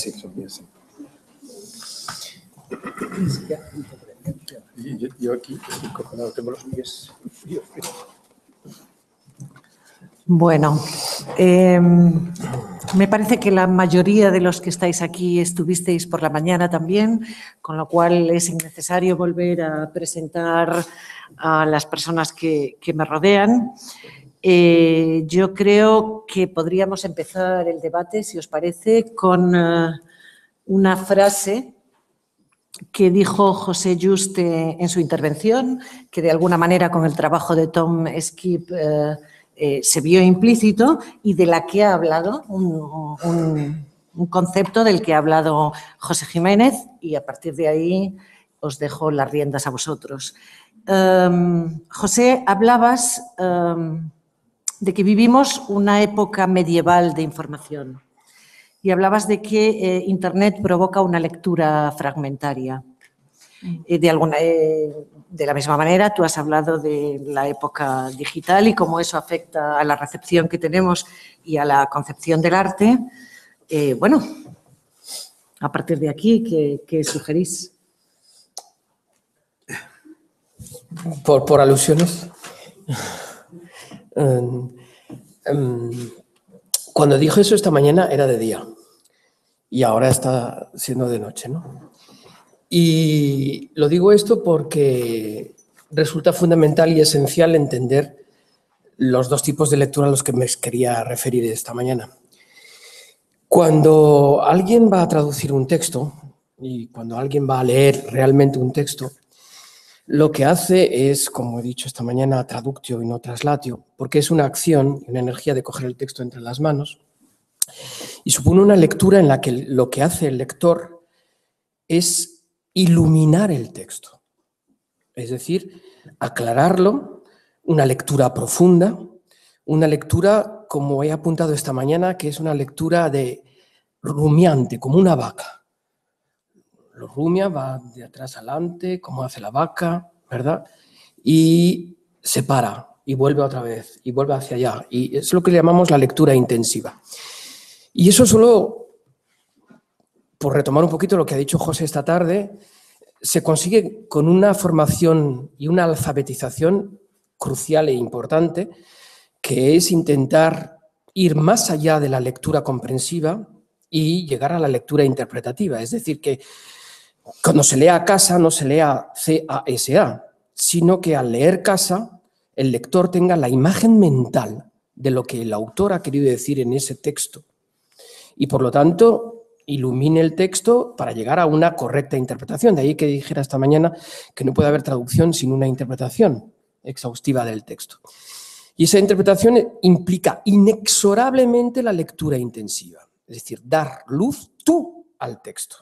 sí, sí. Yo aquí estoy cojonado, tengo los pies fríos. Bueno, me parece que la mayoría de los que estáis aquí estuvisteis por la mañana también, con lo cual es innecesario volver a presentar a las personas que me rodean. Yo creo que podríamos empezar el debate, si os parece, con una frase que dijo José Juste en su intervención, que de alguna manera con el trabajo de Tom Skip se vio implícito y de la que ha hablado, un concepto del que ha hablado José Jiménez, y a partir de ahí os dejo las riendas a vosotros. José, hablabas de que vivimos una época medieval de información y hablabas de que Internet provoca una lectura fragmentaria. De la misma manera, tú has hablado de la época digital y cómo eso afecta a la recepción que tenemos y a la concepción del arte. Bueno, a partir de aquí, ¿qué sugerís? Por alusiones. Cuando dijo eso esta mañana era de día y ahora está siendo de noche, ¿no? Y lo digo esto porque resulta fundamental y esencial entender los dos tipos de lectura a los que me quería referir esta mañana. Cuando alguien va a traducir un texto y cuando alguien va a leer realmente un texto, lo que hace es, como he dicho esta mañana, traductio y no traslatio, porque es una acción y una energía de coger el texto entre las manos y supone una lectura en la que lo que hace el lector es iluminar el texto, es decir, aclararlo, una lectura profunda, una lectura, como he apuntado esta mañana, que es una lectura de rumiante, como una vaca. Lo rumia, va de atrás adelante, como hace la vaca, ¿verdad? Y se para, y vuelve otra vez, y vuelve hacia allá. Y es lo que llamamos la lectura intensiva. Y eso solo, por retomar un poquito lo que ha dicho José esta tarde, se consigue con una formación y una alfabetización crucial e importante, que es intentar ir más allá de la lectura comprensiva y llegar a la lectura interpretativa. Es decir, que cuando se lea casa no se lea C-A-S-A, sino que al leer casa el lector tenga la imagen mental de lo que el autor ha querido decir en ese texto y por lo tanto ilumine el texto para llegar a una correcta interpretación. De ahí que dijera esta mañana que no puede haber traducción sin una interpretación exhaustiva del texto. Y esa interpretación implica inexorablemente la lectura intensiva, es decir, dar luz tú al texto.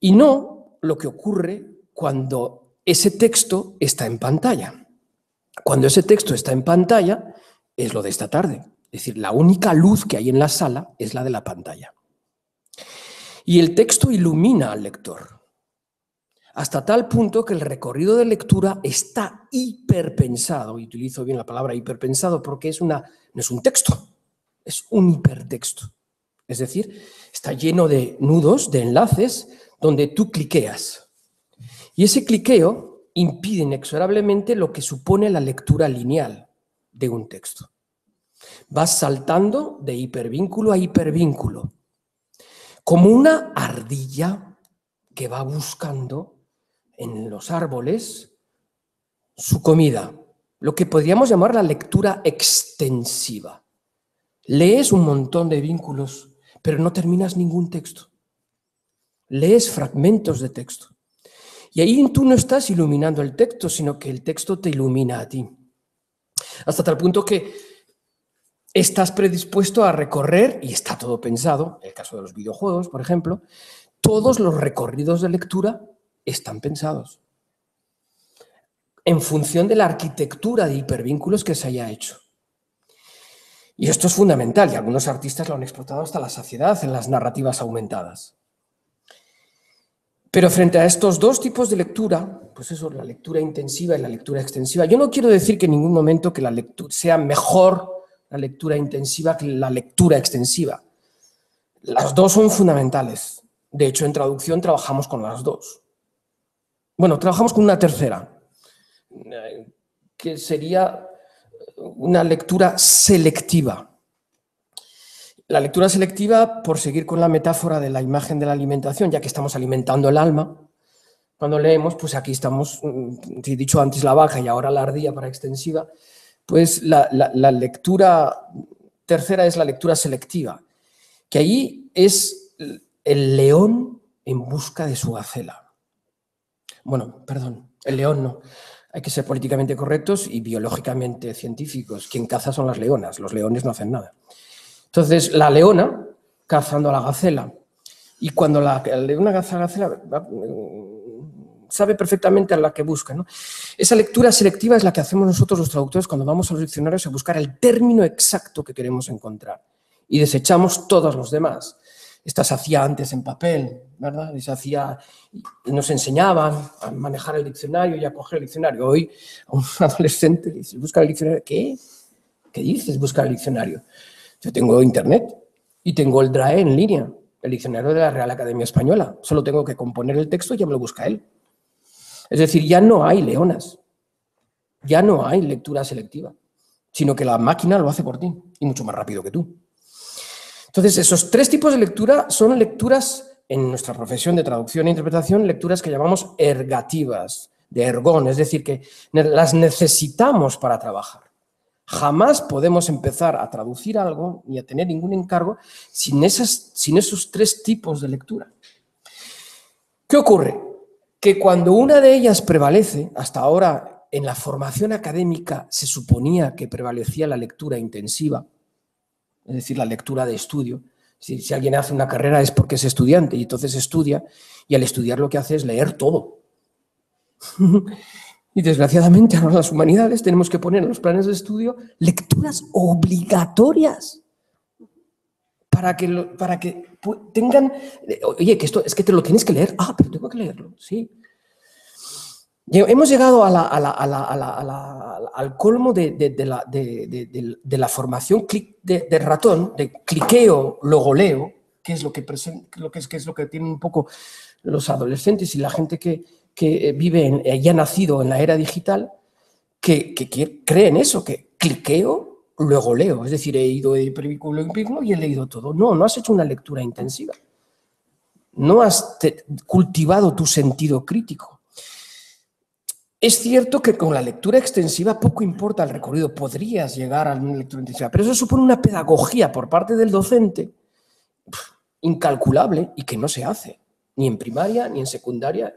Y no lo que ocurre cuando ese texto está en pantalla. Cuando ese texto está en pantalla es lo de esta tarde. Es decir, la única luz que hay en la sala es la de la pantalla. Y el texto ilumina al lector, hasta tal punto que el recorrido de lectura está hiperpensado, y utilizo bien la palabra hiperpensado porque no es un texto, es un hipertexto. Es decir, está lleno de nudos, de enlaces, donde tú cliqueas. Y ese cliqueo impide inexorablemente lo que supone la lectura lineal de un texto. Vas saltando de hipervínculo a hipervínculo, como una ardilla que va buscando en los árboles su comida, lo que podríamos llamar la lectura extensiva. Lees un montón de vínculos, pero no terminas ningún texto. Lees fragmentos de texto. Y ahí tú no estás iluminando el texto, sino que el texto te ilumina a ti. Hasta tal punto que estás predispuesto a recorrer, y está todo pensado, en el caso de los videojuegos, por ejemplo, todos los recorridos de lectura están pensados en función de la arquitectura de hipervínculos que se haya hecho. Y esto es fundamental, y algunos artistas lo han explotado hasta la saciedad en las narrativas aumentadas. Pero frente a estos dos tipos de lectura, pues eso, la lectura intensiva y la lectura extensiva, yo no quiero decir que en ningún momento que la lectura sea mejor la lectura intensiva que la lectura extensiva. Las dos son fundamentales. De hecho, en traducción trabajamos con las dos. Bueno, trabajamos con una tercera, que sería una lectura selectiva. La lectura selectiva, por seguir con la metáfora de la imagen de la alimentación, ya que estamos alimentando el alma, cuando leemos, pues aquí estamos, he dicho antes la vaca y ahora la ardilla para extensiva, pues la lectura tercera es la lectura selectiva, que allí es el león en busca de su gacela. Bueno, perdón, el león no. Hay que ser políticamente correctos y biológicamente científicos. Quien caza son las leonas, los leones no hacen nada. Entonces, la leona cazando a la gacela. Y cuando la leona caza a la gacela, sabe perfectamente a la que busca, ¿no? Esa lectura selectiva es la que hacemos nosotros los traductores cuando vamos a los diccionarios a buscar el término exacto que queremos encontrar. Y desechamos todos los demás. Esta se hacía antes en papel, ¿verdad? Y se hacía, y nos enseñaban a manejar el diccionario y a coger el diccionario. Hoy a un adolescente le dice, busca el diccionario. ¿Qué? ¿Qué dices, buscar el diccionario? Yo tengo internet y tengo el DRAE en línea, el diccionario de la Real Academia Española. Solo tengo que componer el texto y ya me lo busca él. Es decir, ya no hay leonas, ya no hay lectura selectiva, sino que la máquina lo hace por ti y mucho más rápido que tú. Entonces, esos tres tipos de lectura son lecturas, en nuestra profesión de traducción e interpretación, lecturas que llamamos ergativas, de ergón, es decir, que las necesitamos para trabajar. Jamás podemos empezar a traducir algo ni a tener ningún encargo sin esos tres tipos de lectura. ¿Qué ocurre? Que cuando una de ellas prevalece, hasta ahora en la formación académica se suponía que prevalecía la lectura intensiva, es decir, la lectura de estudio. Si alguien hace una carrera es porque es estudiante y entonces estudia, y al estudiar lo que hace es leer todo. Y desgraciadamente ahora en las humanidades tenemos que poner en los planes de estudio lecturas obligatorias para que tengan... Oye, que esto es que te lo tienes que leer. Ah, pero tengo que leerlo, sí. Hemos llegado al colmo de la formación de ratón, de cliqueo, luego leo, que es lo que tienen un poco los adolescentes y la gente que vive y ha nacido en la era digital, que creen eso, que cliqueo, luego leo. Es decir, he ido de película en película y he leído todo. No, no has hecho una lectura intensiva. No has cultivado tu sentido crítico. Es cierto que con la lectura extensiva poco importa el recorrido, podrías llegar a una lectura intensiva, pero eso supone una pedagogía por parte del docente incalculable y que no se hace, ni en primaria, ni en secundaria,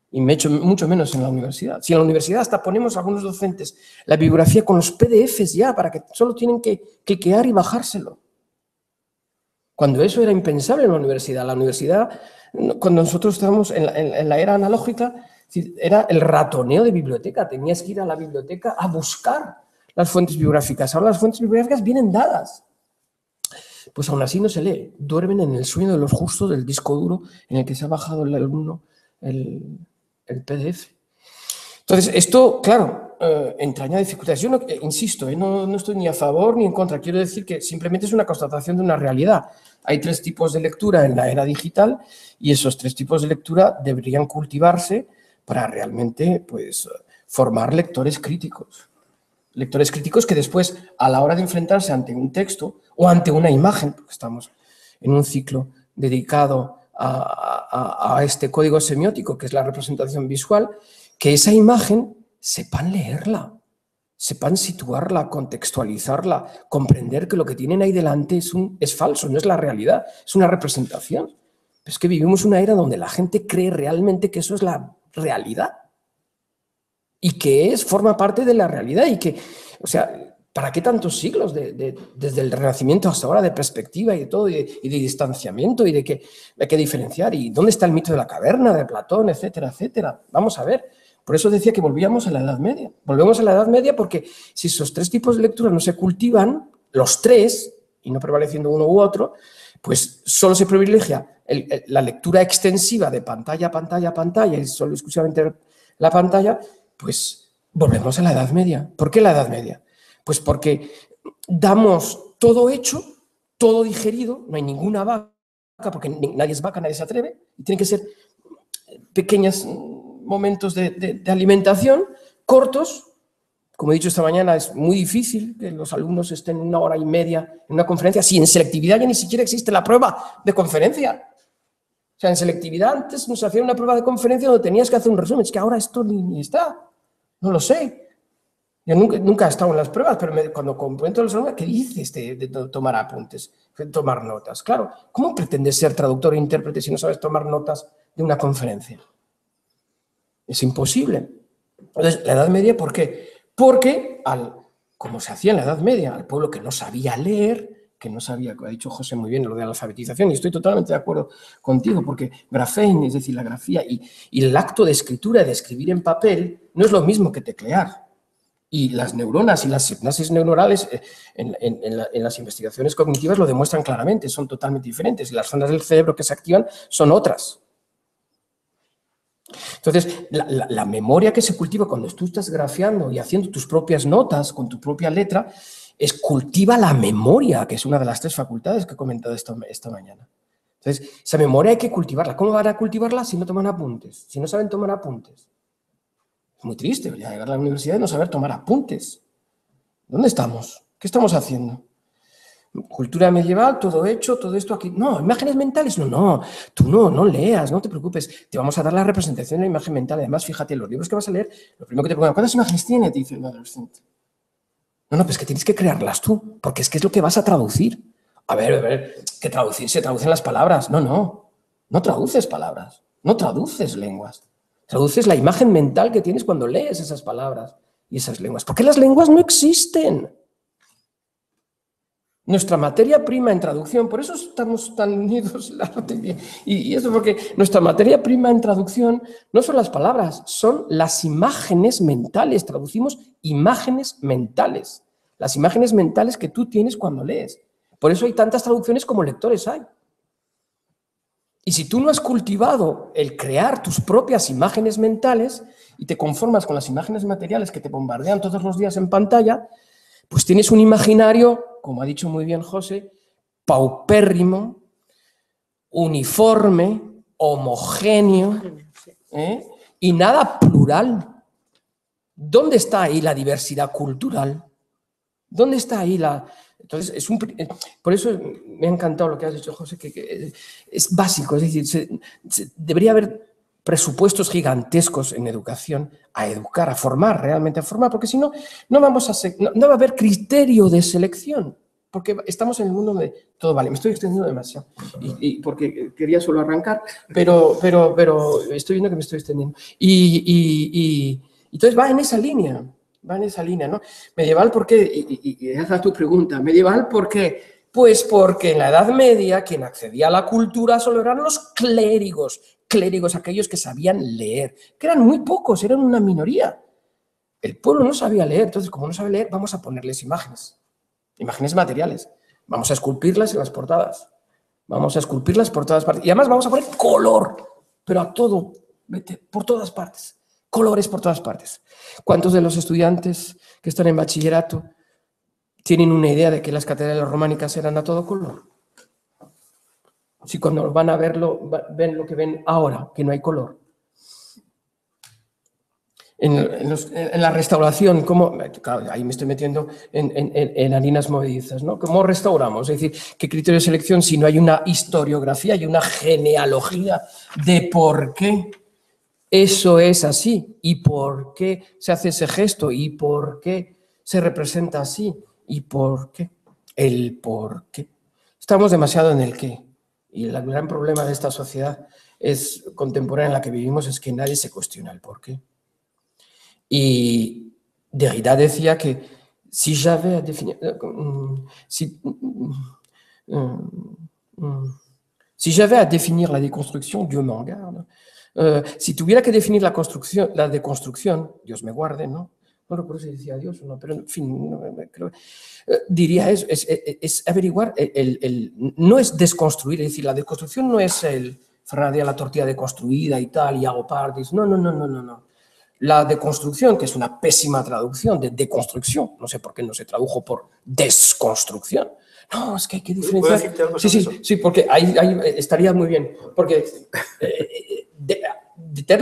y mucho menos en la universidad. Si en la universidad hasta ponemos a algunos docentes la bibliografía con los PDFs ya, para que solo tienen que cliquear y bajárselo. Cuando eso era impensable en la universidad. La universidad, cuando nosotros estábamos en la era analógica, era el ratoneo de biblioteca. Tenías que ir a la biblioteca a buscar las fuentes bibliográficas. Ahora las fuentes bibliográficas vienen dadas. Pues aún así no se lee. Duermen en el sueño de los justos del disco duro en el que se ha bajado el alumno el PDF. Entonces, esto, claro, entraña dificultades. Yo no, insisto, no estoy ni a favor ni en contra. Quiero decir que simplemente es una constatación de una realidad. Hay tres tipos de lectura en la era digital y esos tres tipos de lectura deberían cultivarse para realmente, pues, formar lectores críticos. Lectores críticos que después, a la hora de enfrentarse ante un texto o ante una imagen, porque estamos en un ciclo dedicado a este código semiótico, que es la representación visual, que esa imagen sepan leerla, sepan situarla, contextualizarla, comprender que lo que tienen ahí delante es falso, no es la realidad, es una representación. Es que vivimos una era donde la gente cree realmente que eso es la realidad y que forma parte de la realidad y que, o sea, ¿para qué tantos siglos desde el Renacimiento hasta ahora de perspectiva y de todo, y de distanciamiento y de que hay que diferenciar? ¿Y dónde está el mito de la caverna, de Platón, etcétera, etcétera? Vamos a ver. Por eso decía que volvíamos a la Edad Media. Volvemos a la Edad Media porque si esos tres tipos de lectura no se cultivan, los tres, y no prevaleciendo uno u otro, pues solo se privilegia la lectura extensiva de pantalla a pantalla a pantalla y solo exclusivamente la pantalla, pues volvemos a la Edad Media. ¿Por qué la Edad Media? Pues porque damos todo hecho, todo digerido, no hay ninguna vaga, porque nadie es vaca, nadie se atreve, y tienen que ser pequeños momentos de alimentación, cortos. Como he dicho esta mañana, es muy difícil que los alumnos estén 1 hora y media en una conferencia, si en selectividad ya ni siquiera existe la prueba de conferencia. O sea, en selectividad antes nos hacían una prueba de conferencia donde tenías que hacer un resumen, es que ahora esto ni está, no lo sé. Yo nunca he estado en las pruebas, pero cuando comento a los alumnos, ¿qué dices de tomar apuntes, de tomar notas? Claro, ¿cómo pretendes ser traductor e intérprete si no sabes tomar notas de una conferencia? Es imposible. Entonces, la Edad Media, ¿por qué? Porque, como se hacía en la Edad Media, al pueblo que no sabía leer, que no sabía, ha dicho José muy bien, lo de la alfabetización, y estoy totalmente de acuerdo contigo, porque grafein, es decir, la grafía, y el acto de escritura, de escribir en papel, no es lo mismo que teclear. Y las neuronas y las sinapsis neuronales en las investigaciones cognitivas lo demuestran claramente, son totalmente diferentes, y las zonas del cerebro que se activan son otras. Entonces, la memoria que se cultiva cuando tú estás grafiando y haciendo tus propias notas con tu propia letra, cultiva la memoria, que es una de las 3 facultades que he comentado esta mañana. Entonces, esa memoria hay que cultivarla. ¿Cómo van a cultivarla si no toman apuntes? Si no saben tomar apuntes. Es muy triste llegar a la universidad y no saber tomar apuntes. ¿Dónde estamos? ¿Qué estamos haciendo? Cultura medieval, todo hecho, todo esto aquí. No, imágenes mentales, no. Tú no leas, no te preocupes. Te vamos a dar la representación de la imagen mental. Además, fíjate, los libros que vas a leer, lo primero que te preguntan, ¿cuántas imágenes tiene? Te dice el adolescente. No, pues que tienes que crearlas tú, porque es que es lo que vas a traducir. A ver, que traducir, se traducen las palabras. No traduces palabras, no traduces lenguas. Traduces la imagen mental que tienes cuando lees esas palabras y esas lenguas. Porque las lenguas no existen. Nuestra materia prima en traducción, por eso estamos tan unidos, y eso porque nuestra materia prima en traducción no son las palabras, son las imágenes mentales. Traducimos imágenes mentales, las imágenes mentales que tú tienes cuando lees. Por eso hay tantas traducciones como lectores hay. Y si tú no has cultivado el crear tus propias imágenes mentales y te conformas con las imágenes materiales que te bombardean todos los días en pantalla, pues tienes un imaginario, como ha dicho muy bien José, paupérrimo, uniforme, homogéneo, y nada plural. ¿Dónde está ahí la diversidad cultural? ¿Dónde está ahí la...? Entonces, por eso me ha encantado lo que has dicho, José, que es básico, es decir, debería haber presupuestos gigantescos en educación, a educar, a formar, realmente a formar, porque si no, no va a haber criterio de selección, porque estamos en el mundo donde todo vale. Me estoy extendiendo demasiado, y porque quería solo arrancar, pero estoy viendo que me estoy extendiendo. Y entonces va en esa línea. Va en esa línea, ¿no? Medieval, ¿por qué? Y esa es tu pregunta. Medieval, ¿por qué? Pues porque en la Edad Media quien accedía a la cultura solo eran los clérigos, aquellos que sabían leer, que eran muy pocos, eran una minoría. El pueblo no sabía leer, entonces como no sabe leer, vamos a ponerles imágenes materiales. Vamos a esculpirlas en las portadas. Vamos a esculpirlas por todas partes. Y además vamos a poner color, pero a todo, por todas partes. Colores por todas partes. ¿Cuántos de los estudiantes que están en bachillerato tienen una idea de que las catedrales románicas eran a todo color? Si cuando van a verlo, ven lo que ven ahora, que no hay color. En la restauración, claro, ahí me estoy metiendo en harinas movedizas, ¿no? ¿Cómo restauramos? Es decir, ¿qué criterio de selección si no hay una historiografía y una genealogía de por qué eso es así y por qué se hace ese gesto y por qué se representa así y por qué? El por qué. Estamos demasiado en el qué. Y el gran problema de esta sociedad contemporánea en la que vivimos es que nadie se cuestiona el por qué. Y Derrida decía que si j'avais à définir... Si j'avais à définir la déconstruction, Dieu m'en garde. Si tuviera que definir la deconstrucción, Dios me guarde, ¿no? No recuerdo si decía Dios o no, pero en fin, creo, diría eso, es averiguar, no es desconstruir, es decir, la deconstrucción no es el Fernández la tortilla deconstruida y tal, y hago parties, no. La deconstrucción, que es una pésima traducción de deconstrucción, no sé por qué no se tradujo por desconstrucción. No, es que hay que diferenciar. ¿Puedo decirte algo sobre eso? Sí, porque ahí estaría muy bien. Porque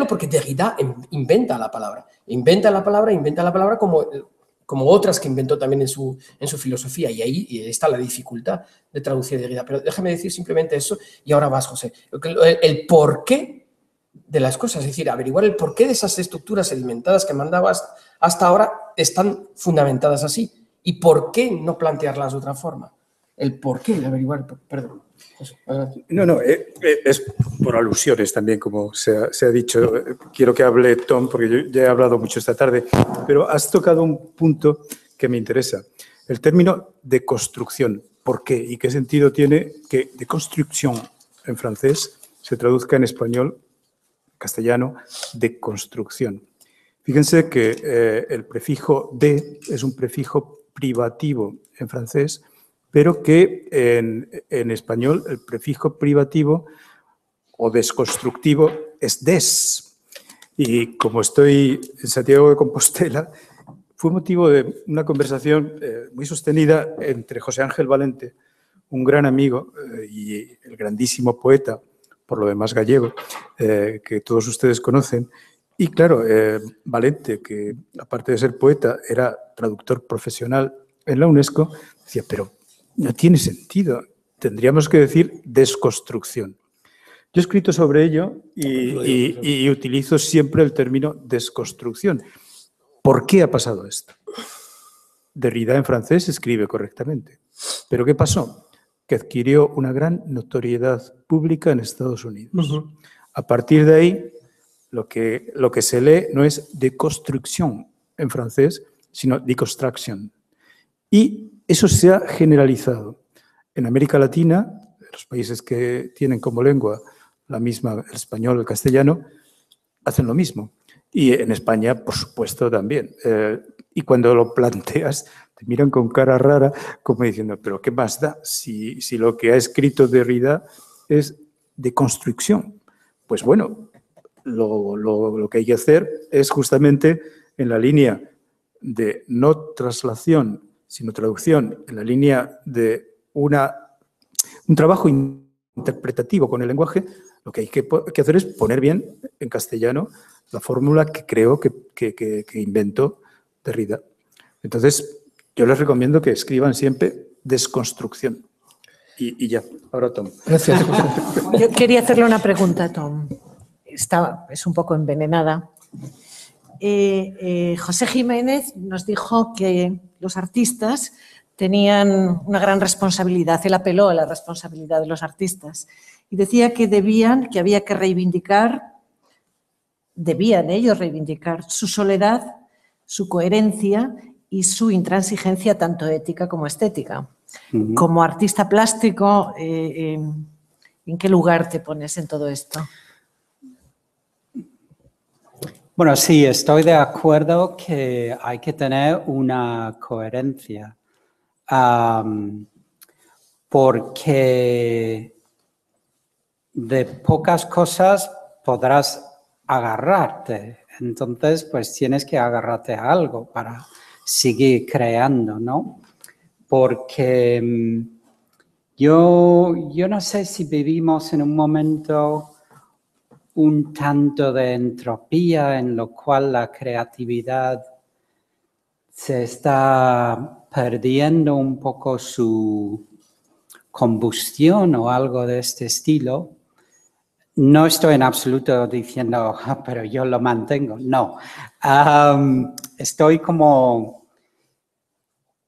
porque Derrida inventa la palabra. Inventa la palabra como otras que inventó también en su filosofía. Y ahí está la dificultad de traducir Derrida. Pero déjame decir simplemente eso y ahora vas, José. El porqué de las cosas, es decir, averiguar el porqué de esas estructuras sedimentadas que mandabas hasta ahora están fundamentadas así. ¿Y por qué no plantearlas de otra forma? El porqué, el averiguar, perdón. No, es por alusiones también, como se ha dicho. Quiero que hable Tom, porque yo ya he hablado mucho esta tarde, pero has tocado un punto que me interesa. El término de construcción. ¿Por qué? ¿Y qué sentido tiene que de construcción en francés se traduzca en español, castellano, de construcción? Fíjense que el prefijo de es un prefijo privativo en francés, pero que en español el prefijo privativo o desconstructivo es des. Y como estoy en Santiago de Compostela, fue motivo de una conversación muy sostenida entre José Ángel Valente, un gran amigo y el grandísimo poeta, por lo demás gallego, que todos ustedes conocen. Y claro, Valente, que aparte de ser poeta, era traductor profesional en la UNESCO, decía, pero no tiene sentido, tendríamos que decir desconstrucción. Yo he escrito sobre ello y utilizo siempre el término desconstrucción. ¿Por qué ha pasado esto? Derrida en francés escribe correctamente. ¿Pero qué pasó? Que adquirió una gran notoriedad pública en Estados Unidos. A partir de ahí, lo que se lee no es deconstrucción en francés, sino deconstruction. Y eso se ha generalizado. En América Latina, los países que tienen como lengua la misma, el español, el castellano, hacen lo mismo. Y en España, por supuesto, también. Y cuando lo planteas, te miran con cara rara, como diciendo, ¿pero qué más da si lo que ha escrito Derrida es deconstrucción? Pues bueno, lo que hay que hacer es justamente en la línea de no traslación, sino traducción, en la línea de un trabajo interpretativo con el lenguaje, lo que hay que hacer es poner bien en castellano la fórmula que creo que inventó Derrida. Entonces, yo les recomiendo que escriban siempre desconstrucción. Y ya, ahora Tom. Gracias. Yo quería hacerle una pregunta a Tom. Es un poco envenenada. José Jiménez nos dijo que los artistas tenían una gran responsabilidad. Él apeló a la responsabilidad de los artistas y decía que había que debían ellos reivindicar su soledad, su coherencia y su intransigencia tanto ética como estética. Como artista plástico, ¿en qué lugar te pones en todo esto? Bueno, sí, estoy de acuerdo que hay que tener una coherencia, porque de pocas cosas podrás agarrarte. Entonces, pues tienes que agarrarte a algo para seguir creando, ¿no? Porque yo no sé si vivimos en un momento un tanto de entropía en lo cual la creatividad se está perdiendo un poco su combustión o algo de este estilo. No estoy en absoluto diciendo, pero yo lo mantengo. No. Estoy como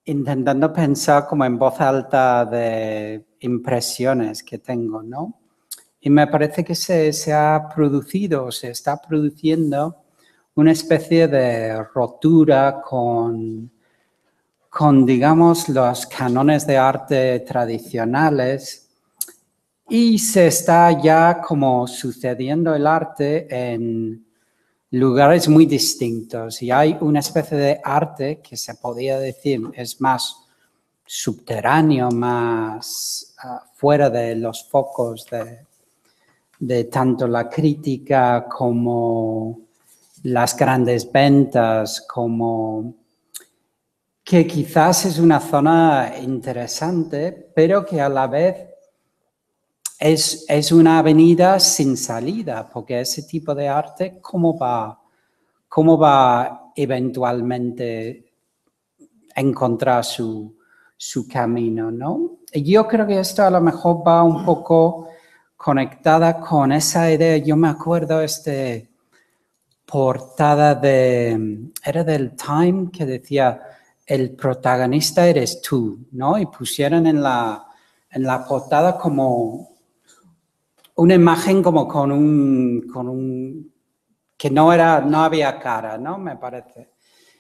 intentando pensar como en voz alta de impresiones que tengo, ¿no? Y me parece que se está produciendo una especie de rotura con, digamos, los cánones de arte tradicionales y se está ya como sucediendo el arte en lugares muy distintos. Y hay una especie de arte que se podría decir es más subterráneo, más fuera de los focos de tanto la crítica como las grandes ventas, como que quizás es una zona interesante, pero que a la vez es una avenida sin salida, porque ese tipo de arte, ¿cómo va eventualmente a encontrar su camino, ¿no? Yo creo que esto a lo mejor va un poco conectada con esa idea. Yo me acuerdo portada era del Time, que decía, el protagonista eres tú, ¿no? Y pusieron en la portada como una imagen como con un que no había cara, ¿no? Me parece.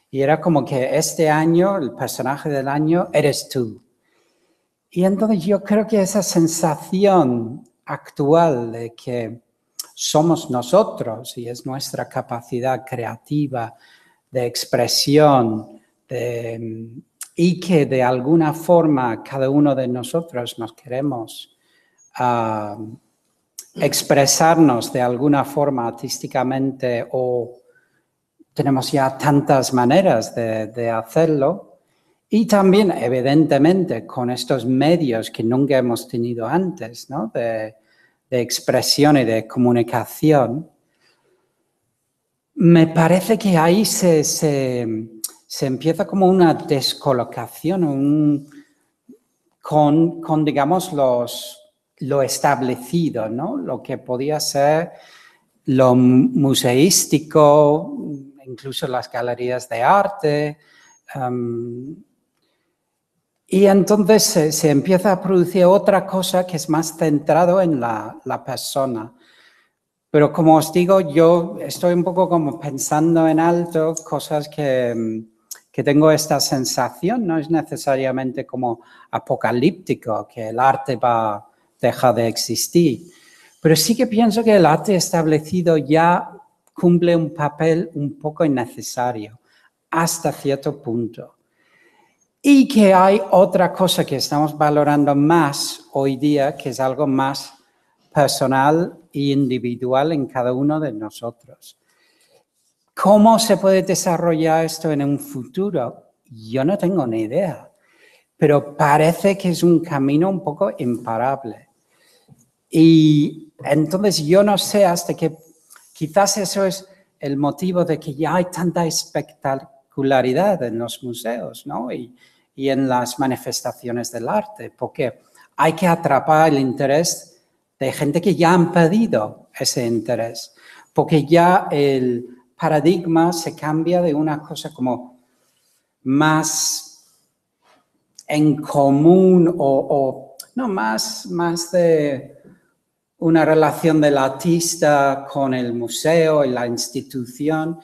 Y era como que este año, el personaje del año, eres tú. Y entonces yo creo que esa sensación actual de que somos nosotros y es nuestra capacidad creativa de expresión y que de alguna forma cada uno de nosotros nos queremos expresarnos de alguna forma artísticamente, o tenemos ya tantas maneras de hacerlo, y también evidentemente con estos medios que nunca hemos tenido antes, ¿no? de expresión y de comunicación. Me parece que ahí se empieza como una descolocación con digamos, lo establecido, ¿no? Lo que podía ser lo museístico, incluso las galerías de arte. Y entonces se empieza a producir otra cosa que es más centrado en la persona. Pero como os digo, yo estoy un poco como pensando en alto cosas que tengo esta sensación, no es necesariamente como apocalíptico, que el arte deja de existir. Pero sí que pienso que el arte establecido ya cumple un papel un poco innecesario, hasta cierto punto. Y que hay otra cosa que estamos valorando más hoy día, que es algo más personal e individual en cada uno de nosotros. ¿Cómo se puede desarrollar esto en un futuro? Yo no tengo ni idea, pero parece que es un camino un poco imparable. Y entonces yo no sé hasta qué, quizás eso es el motivo de que ya hay tanta espectacularidad en los museos, ¿no? Y en las manifestaciones del arte, porque hay que atrapar el interés de gente que ya han pedido ese interés, porque ya el paradigma se cambia de una cosa como más en común o no, más de una relación del artista con el museo y la institución,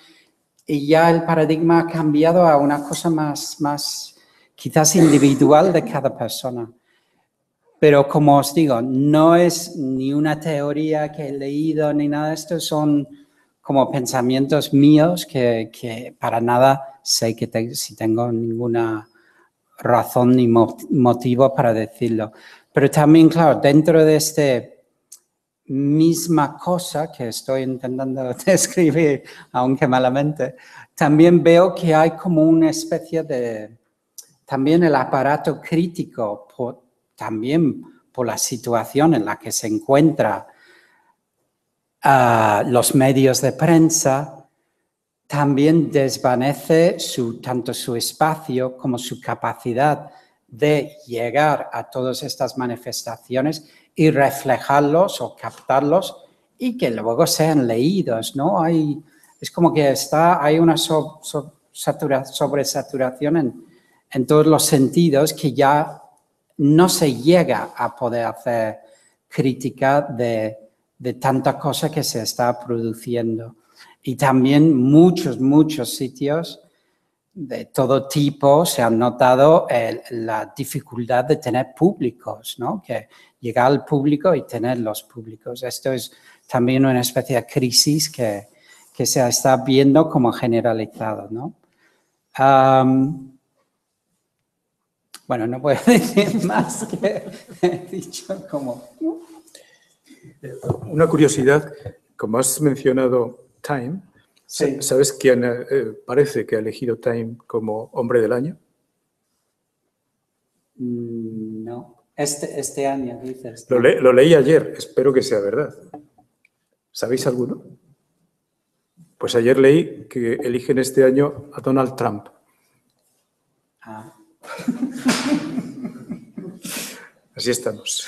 y ya el paradigma ha cambiado a una cosa más quizás individual de cada persona. Pero como os digo, no es ni una teoría que he leído ni nada de esto, son como pensamientos míos que para nada sé si tengo ninguna razón ni motivo para decirlo. Pero también, claro, dentro de esta misma cosa que estoy intentando describir, aunque malamente, también veo que hay como una especie de, también el aparato crítico, también por la situación en la que se encuentran los medios de prensa, también desvanece tanto su espacio como su capacidad de llegar a todas estas manifestaciones y reflejarlos o captarlos y que luego sean leídos, ¿no? Es como que hay una sobresaturación en todos los sentidos, que ya no se llega a poder hacer crítica de tanta cosa que se está produciendo. Y también muchos sitios de todo tipo se han notado la dificultad de tener públicos, ¿no? Que llegar al público y tener los públicos. Esto es también una especie de crisis que se está viendo como generalizado, ¿no? Bueno, no puedo decir más que he dicho como... Una curiosidad, como has mencionado Time, Sí. ¿Sabes quién parece que ha elegido Time como hombre del año? No. Este año, dices. Lo leí ayer, espero que sea verdad. ¿Sabéis alguno? Pues ayer leí que eligen este año a Donald Trump. Ah. Así estamos.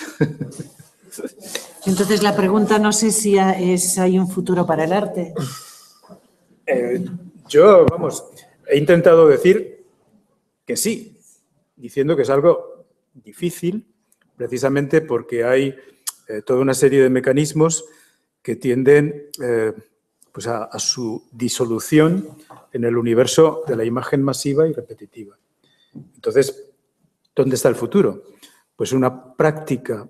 Entonces la pregunta no sé si hay un futuro para el arte. Yo, vamos, he intentado decir que sí, diciendo que es algo difícil, precisamente porque hay toda una serie de mecanismos que tienden pues a su disolución en el universo de la imagen masiva y repetitiva. Entonces, ¿dónde está el futuro? Pues una práctica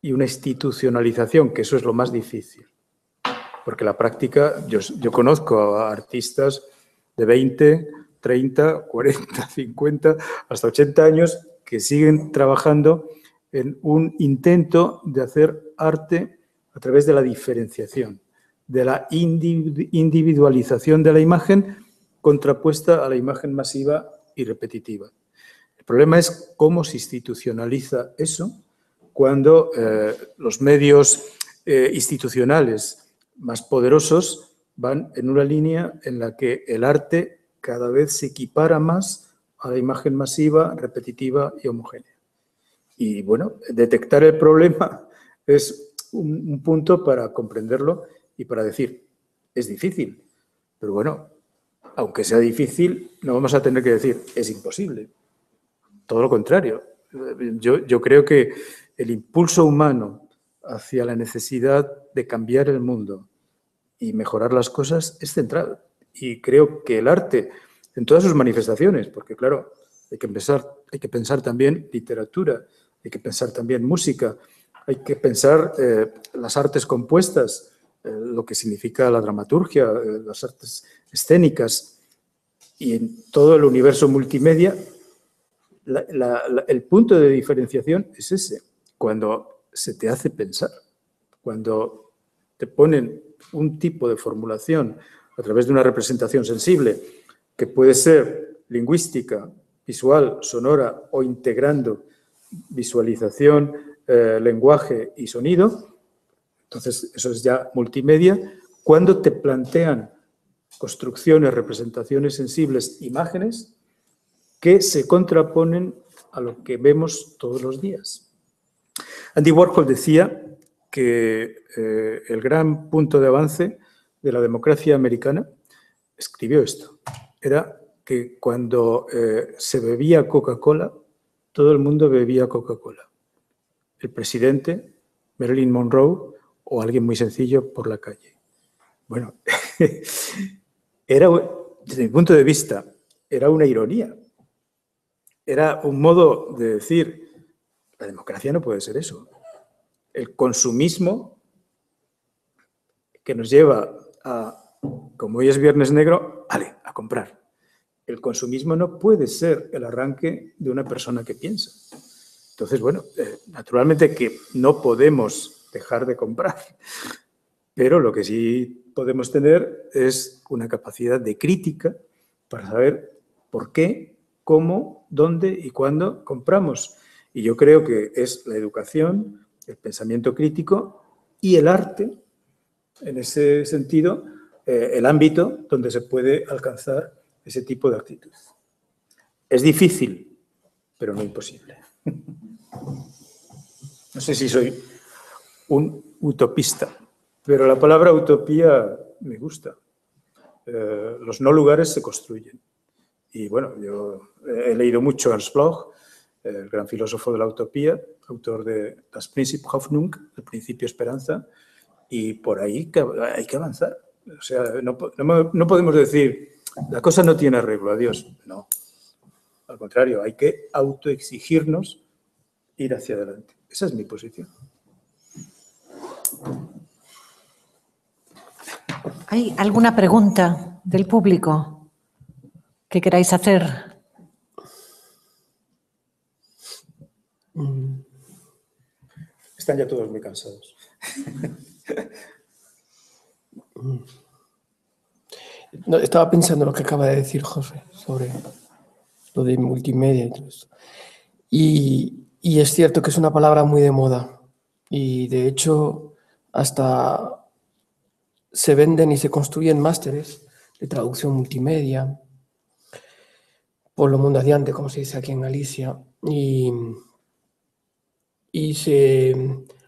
y una institucionalización, que eso es lo más difícil. Porque la práctica, yo conozco a artistas de 20, 30, 40, 50, hasta 80 años que siguen trabajando en un intento de hacer arte a través de la diferenciación, de la individualización de la imagen contrapuesta a la imagen masiva y repetitiva. El problema es cómo se institucionaliza eso cuando los medios institucionales más poderosos van en una línea en la que el arte cada vez se equipara más a la imagen masiva, repetitiva y homogénea. Y bueno, detectar el problema es un punto para comprenderlo y para decir, es difícil, pero bueno, aunque sea difícil, no vamos a tener que decir, es imposible. Todo lo contrario. Yo creo que el impulso humano hacia la necesidad de cambiar el mundo y mejorar las cosas es central. Y creo que el arte, en todas sus manifestaciones, porque claro, hay que pensar también literatura, hay que pensar también música, hay que pensar las artes compuestas, lo que significa la dramaturgia, las artes escénicas y en todo el universo multimedia. El punto de diferenciación es ese, cuando se te hace pensar, cuando te ponen un tipo de formulación a través de una representación sensible que puede ser lingüística, visual, sonora o integrando visualización, lenguaje y sonido, entonces eso es ya multimedia, cuando te plantean construcciones, representaciones sensibles, imágenes, que se contraponen a lo que vemos todos los días. Andy Warhol decía que el gran punto de avance de la democracia americana, escribió esto, era que cuando se bebía Coca-Cola, todo el mundo bebía Coca-Cola. El presidente, Marilyn Monroe o alguien muy sencillo por la calle. Bueno, desde mi punto de vista, era una ironía. Era un modo de decir, la democracia no puede ser eso. El consumismo que nos lleva a, como hoy es Viernes Negro, a comprar. El consumismo no puede ser el arranque de una persona que piensa. Entonces, bueno, naturalmente que no podemos dejar de comprar, pero lo que sí podemos tener es una capacidad de crítica para saber por qué, cómo, dónde y cuándo compramos. Y yo creo que es la educación, el pensamiento crítico y el arte, en ese sentido, el ámbito donde se puede alcanzar ese tipo de actitud. Es difícil, pero no imposible. No sé si soy un utopista, pero la palabra utopía me gusta. Los no lugares se construyen. Y bueno, yo he leído mucho Ernst Bloch, el gran filósofo de la utopía, autor de Das Prinzip Hoffnung, el principio esperanza, y por ahí hay que avanzar. O sea, no podemos decir, la cosa no tiene arreglo, adiós. No, al contrario, hay que autoexigirnos ir hacia adelante. Esa es mi posición. ¿Hay alguna pregunta del público que queráis hacer? Están ya todos muy cansados. No, estaba pensando en lo que acaba de decir José sobre lo de multimedia y todo esto. Y es cierto que es una palabra muy de moda. Y de hecho, hasta se venden y se construyen másteres de traducción multimedia, por lo mundo adiante, como se dice aquí en Galicia. Y se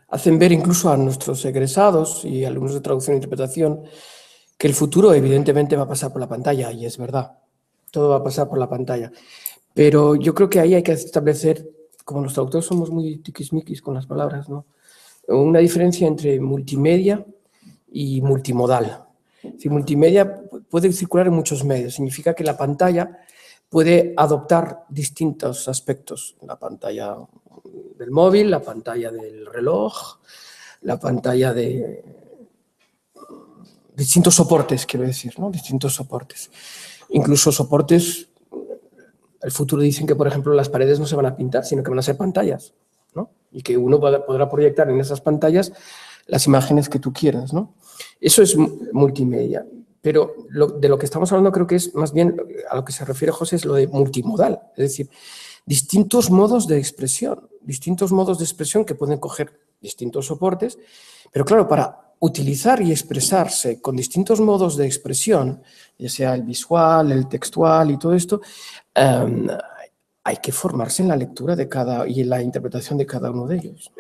hacen ver incluso a nuestros egresados y alumnos de traducción e interpretación que el futuro evidentemente va a pasar por la pantalla, y es verdad, todo va a pasar por la pantalla. Pero yo creo que ahí hay que establecer, como los traductores somos muy tiquismiquis con las palabras, ¿no?, una diferencia entre multimedia y multimodal. Si multimedia puede circular en muchos medios, significa que la pantalla puede adoptar distintos aspectos. La pantalla del móvil, la pantalla del reloj, la pantalla de distintos soportes, quiero decir, ¿no? Distintos soportes. Incluso soportes, el futuro dicen que, por ejemplo, las paredes no se van a pintar, sino que van a ser pantallas, ¿no? Y que uno podrá proyectar en esas pantallas las imágenes que tú quieras, ¿no? Eso es multimedia. Pero de lo que estamos hablando creo que es más bien, a lo que se refiere José, es lo de multimodal. Es decir, distintos modos de expresión que pueden coger distintos soportes, pero claro, para utilizar y expresarse con distintos modos de expresión, ya sea el visual, el textual y todo esto, hay que formarse en la lectura de y en la interpretación de cada uno de ellos.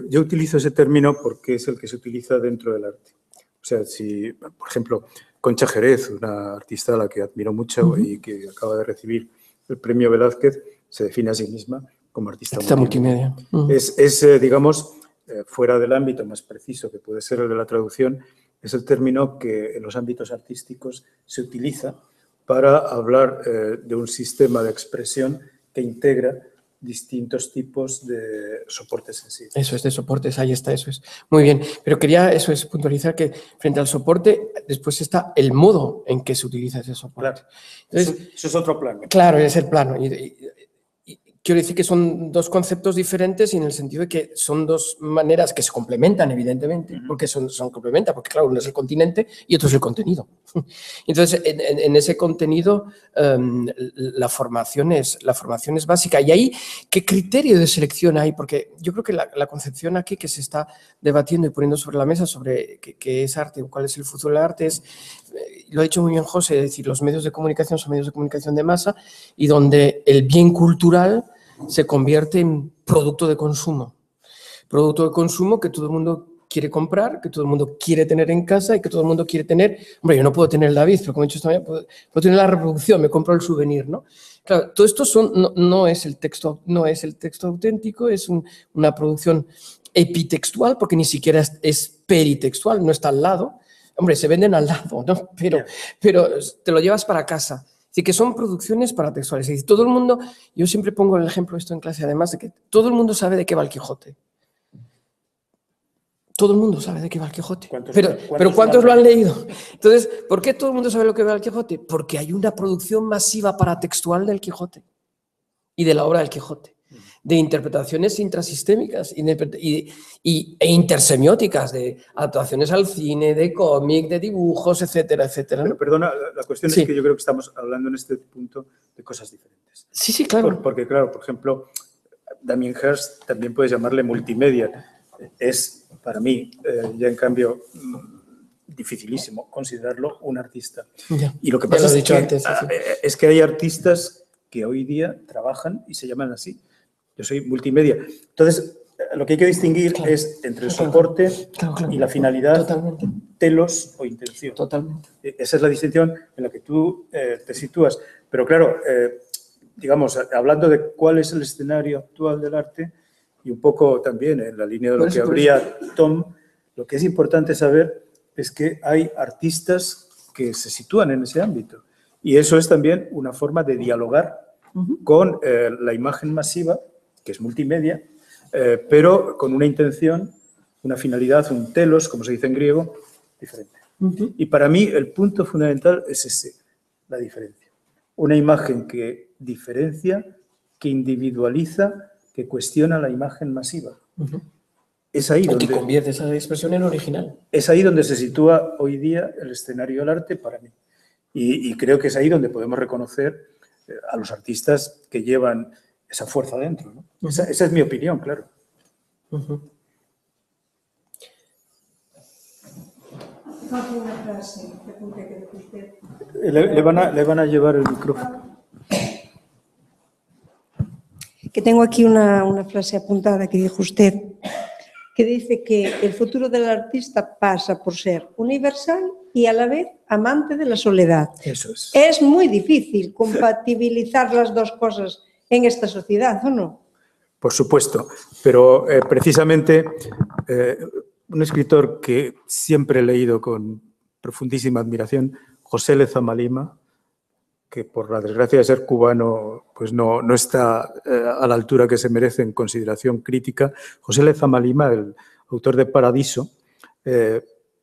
Yo utilizo ese término porque es el que se utiliza dentro del arte. O sea, si, por ejemplo, Concha Jerez, una artista a la que admiro mucho y que acaba de recibir el premio Velázquez, se define a sí misma como artista multimedia. Es digamos, fuera del ámbito más preciso que puede ser el de la traducción, es el término que en los ámbitos artísticos se utiliza para hablar de un sistema de expresión que integra distintos tipos de soportes sensibles. Eso es, de soportes, ahí está, eso es. Muy bien, pero quería, puntualizar que frente al soporte, después está el modo en que se utiliza ese soporte. Claro, entonces, eso es otro plano. Claro, es el plano. Quiero decir que son dos conceptos diferentes y en el sentido de que son dos maneras que se complementan, evidentemente, porque son complementan, porque claro, uno es el continente y otro es el contenido. Entonces, en ese contenido la formación es básica. Y ahí, ¿qué criterio de selección hay? Porque yo creo que la concepción aquí que se está debatiendo y poniendo sobre la mesa sobre qué es arte o cuál es el futuro del arte es, lo ha dicho muy bien José, es decir, los medios de comunicación son medios de comunicación de masa y donde el bien cultural se convierte en producto de consumo que todo el mundo quiere comprar, que todo el mundo quiere tener en casa y que todo el mundo quiere tener. Hombre, yo no puedo tener el David, pero como he dicho esta mañana, puedo tener la reproducción, me compro el souvenir, ¿no? Claro, todo esto no es el texto auténtico, es una producción epitextual, porque ni siquiera es peritextual, no está al lado. Hombre, se venden al lado, ¿no? Pero te lo llevas para casa. Así que son producciones paratextuales. Es decir, todo el mundo, yo siempre pongo el ejemplo esto en clase, además de que todo el mundo sabe de qué va el Quijote. Todo el mundo sabe de qué va el Quijote. Pero ¿cuántos lo han leído? Entonces, ¿por qué todo el mundo sabe lo que va el Quijote? Porque hay una producción masiva paratextual del Quijote y de la obra del Quijote, de interpretaciones intrasistémicas e intersemióticas, de adaptaciones al cine, de cómic, de dibujos, etcétera, etcétera, ¿no? Pero, perdona, la cuestión es que yo creo que estamos hablando en este punto de cosas diferentes. Sí, claro. Porque, claro, por ejemplo, Damien Hirst también puedes llamarle multimedia. Es, para mí, ya en cambio, dificilísimo considerarlo un artista. Ya, y lo que pasa es es que hay artistas que hoy día trabajan y se llaman así. Yo soy multimedia. Entonces, lo que hay que distinguir es entre el soporte y la finalidad, telos o intención. Totalmente. Esa es la distinción en la que tú te sitúas. Pero claro, digamos, hablando de cuál es el escenario actual del arte y un poco también en la línea de lo que habría Tom, lo que es importante saber es que hay artistas que se sitúan en ese ámbito. Y eso es también una forma de dialogar con la imagen masiva, que es multimedia, pero con una intención, una finalidad, un telos, como se dice en griego, diferente. Y para mí el punto fundamental es ese, la diferencia. Una imagen que diferencia, que individualiza, que cuestiona la imagen masiva. Es ahí donde, que convierte esa expresión en original. Es ahí donde se sitúa hoy día el escenario del arte para mí. Y creo que es ahí donde podemos reconocer a los artistas que llevan esa fuerza dentro, ¿no? Esa es mi opinión, claro. Una frase que apunté que dijo usted. Le van a llevar el micrófono. Que tengo aquí una frase apuntada que dijo usted, que dice que el futuro del artista pasa por ser universal y a la vez amante de la soledad. Eso es. Es muy difícil compatibilizar las dos cosas en esta sociedad, ¿o no? Por supuesto, pero precisamente un escritor que siempre he leído con profundísima admiración, José Lezama Lima, que por la desgracia de ser cubano pues no está a la altura que se merece en consideración crítica. José Lezama Lima, el autor de Paradiso,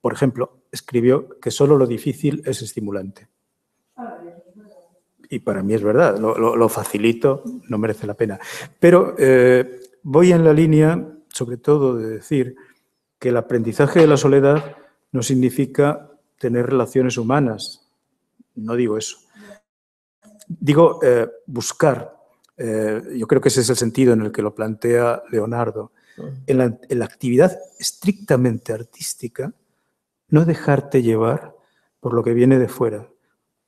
por ejemplo, escribió que solo lo difícil es estimulante. Y para mí es verdad, lo facilito, no merece la pena. Pero voy en la línea, sobre todo, de decir que el aprendizaje de la soledad no significa tener relaciones humanas. No digo eso. Digo buscar. Yo creo que ese es el sentido en el que lo plantea Leonardo. En la actividad estrictamente artística, no dejarte llevar por lo que viene de fuera,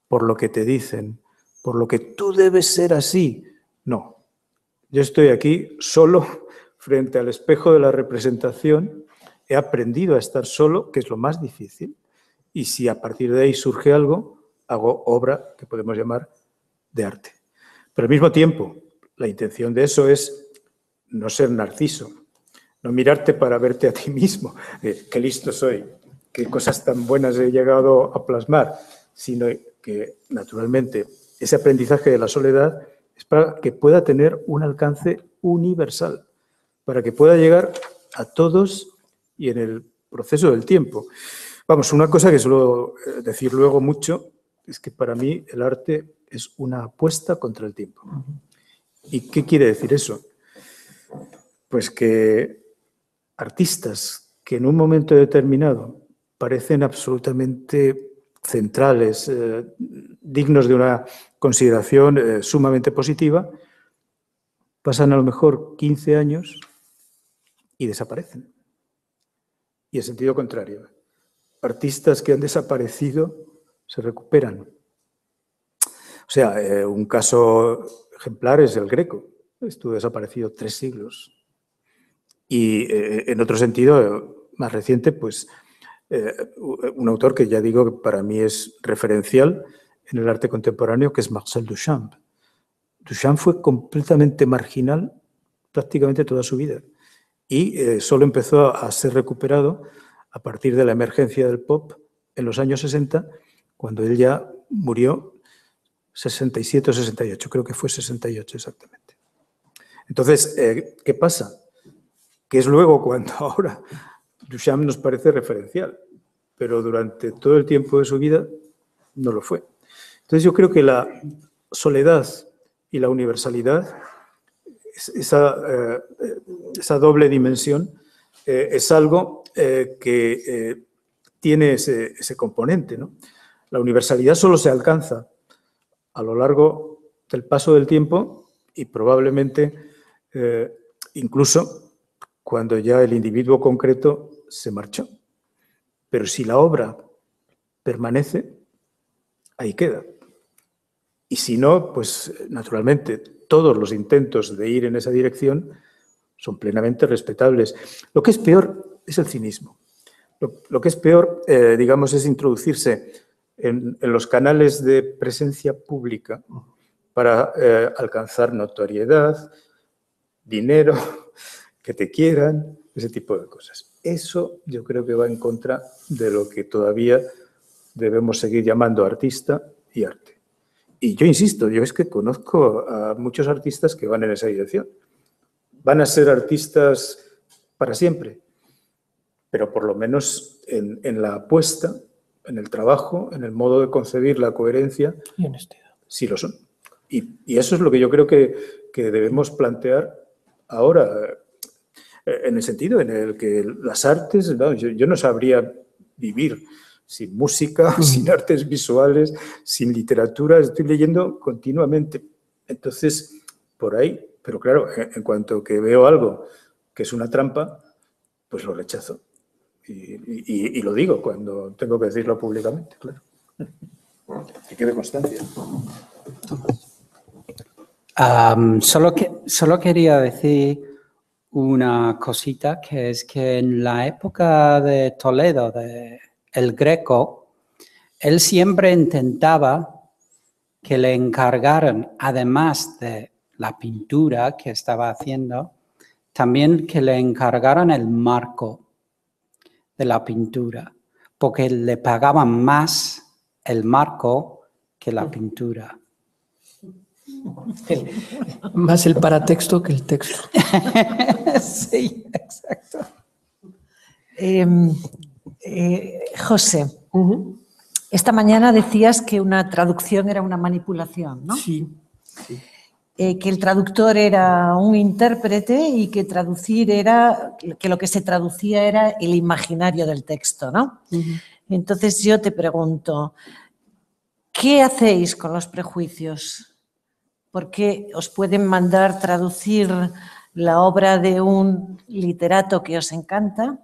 por lo que te dicen, por lo que tú debes ser así. No. Yo estoy aquí solo frente al espejo de la representación. He aprendido a estar solo, que es lo más difícil. Y si a partir de ahí surge algo, hago obra que podemos llamar de arte. Pero al mismo tiempo, la intención de eso es no ser narciso, no mirarte para verte a ti mismo, qué listo soy, qué cosas tan buenas he llegado a plasmar, sino que, naturalmente, ese aprendizaje de la soledad es para que pueda tener un alcance universal, para que pueda llegar a todos y en el proceso del tiempo. Vamos, una cosa que suelo decir luego mucho es que para mí el arte es una apuesta contra el tiempo. ¿Y qué quiere decir eso? Pues que artistas que en un momento determinado parecen absolutamente centrales, dignos de una consideración sumamente positiva, pasan a lo mejor 15 años y desaparecen. Y en sentido contrario, artistas que han desaparecido se recuperan. O sea, un caso ejemplar es el Greco. Estuvo desaparecido 3 siglos. Y en otro sentido, más reciente, pues un autor que ya digo que para mí es referencial en el arte contemporáneo, que es Marcel Duchamp. Duchamp fue completamente marginal prácticamente toda su vida y solo empezó a ser recuperado a partir de la emergencia del pop en los años 60, cuando él ya murió 67 o 68, creo que fue 68 exactamente. Entonces, ¿qué pasa? Que es luego cuando ahora Duchamp nos parece referencial, pero durante todo el tiempo de su vida no lo fue. Entonces yo creo que la soledad y la universalidad, esa doble dimensión, es algo que tiene ese componente, ¿no? La universalidad solo se alcanza a lo largo del paso del tiempo y probablemente incluso cuando ya el individuo concreto se marchó. Pero si la obra permanece, ahí queda. Y si no, pues naturalmente todos los intentos de ir en esa dirección son plenamente respetables. Lo que es peor es el cinismo. Lo que es peor, digamos, es introducirse en los canales de presencia pública para alcanzar notoriedad, dinero, que te quieran, ese tipo de cosas. Eso yo creo que va en contra de lo que todavía debemos seguir llamando artista y arte. Y yo insisto, yo es que conozco a muchos artistas que van en esa dirección. Van a ser artistas para siempre, pero por lo menos en la apuesta, en el trabajo, en el modo de concebir la coherencia, y honestidad. Sí lo son. Y eso es lo que yo creo que debemos plantear ahora, en el sentido en el que las artes, yo no sabría vivir sin música, sin artes visuales, sin literatura, estoy leyendo continuamente. Entonces, por ahí, pero claro, en cuanto que veo algo que es una trampa, pues lo rechazo. Y lo digo cuando tengo que decirlo públicamente, claro. Que quede constancia. Solo quería decir una cosita, que es que en la época de Toledo, de El Greco, él siempre intentaba que le encargaran, además de la pintura que estaba haciendo, también que le encargaran el marco de la pintura, porque le pagaban más el marco que la pintura. Más el paratexto que el texto. Sí, exacto. José, esta mañana decías que una traducción era una manipulación, ¿no? Sí. Que el traductor era un intérprete y que traducir era, que lo que se traducía era el imaginario del texto, ¿no? Entonces yo te pregunto, ¿qué hacéis con los prejuicios? ¿Por qué os pueden mandar traducir la obra de un literato que os encanta,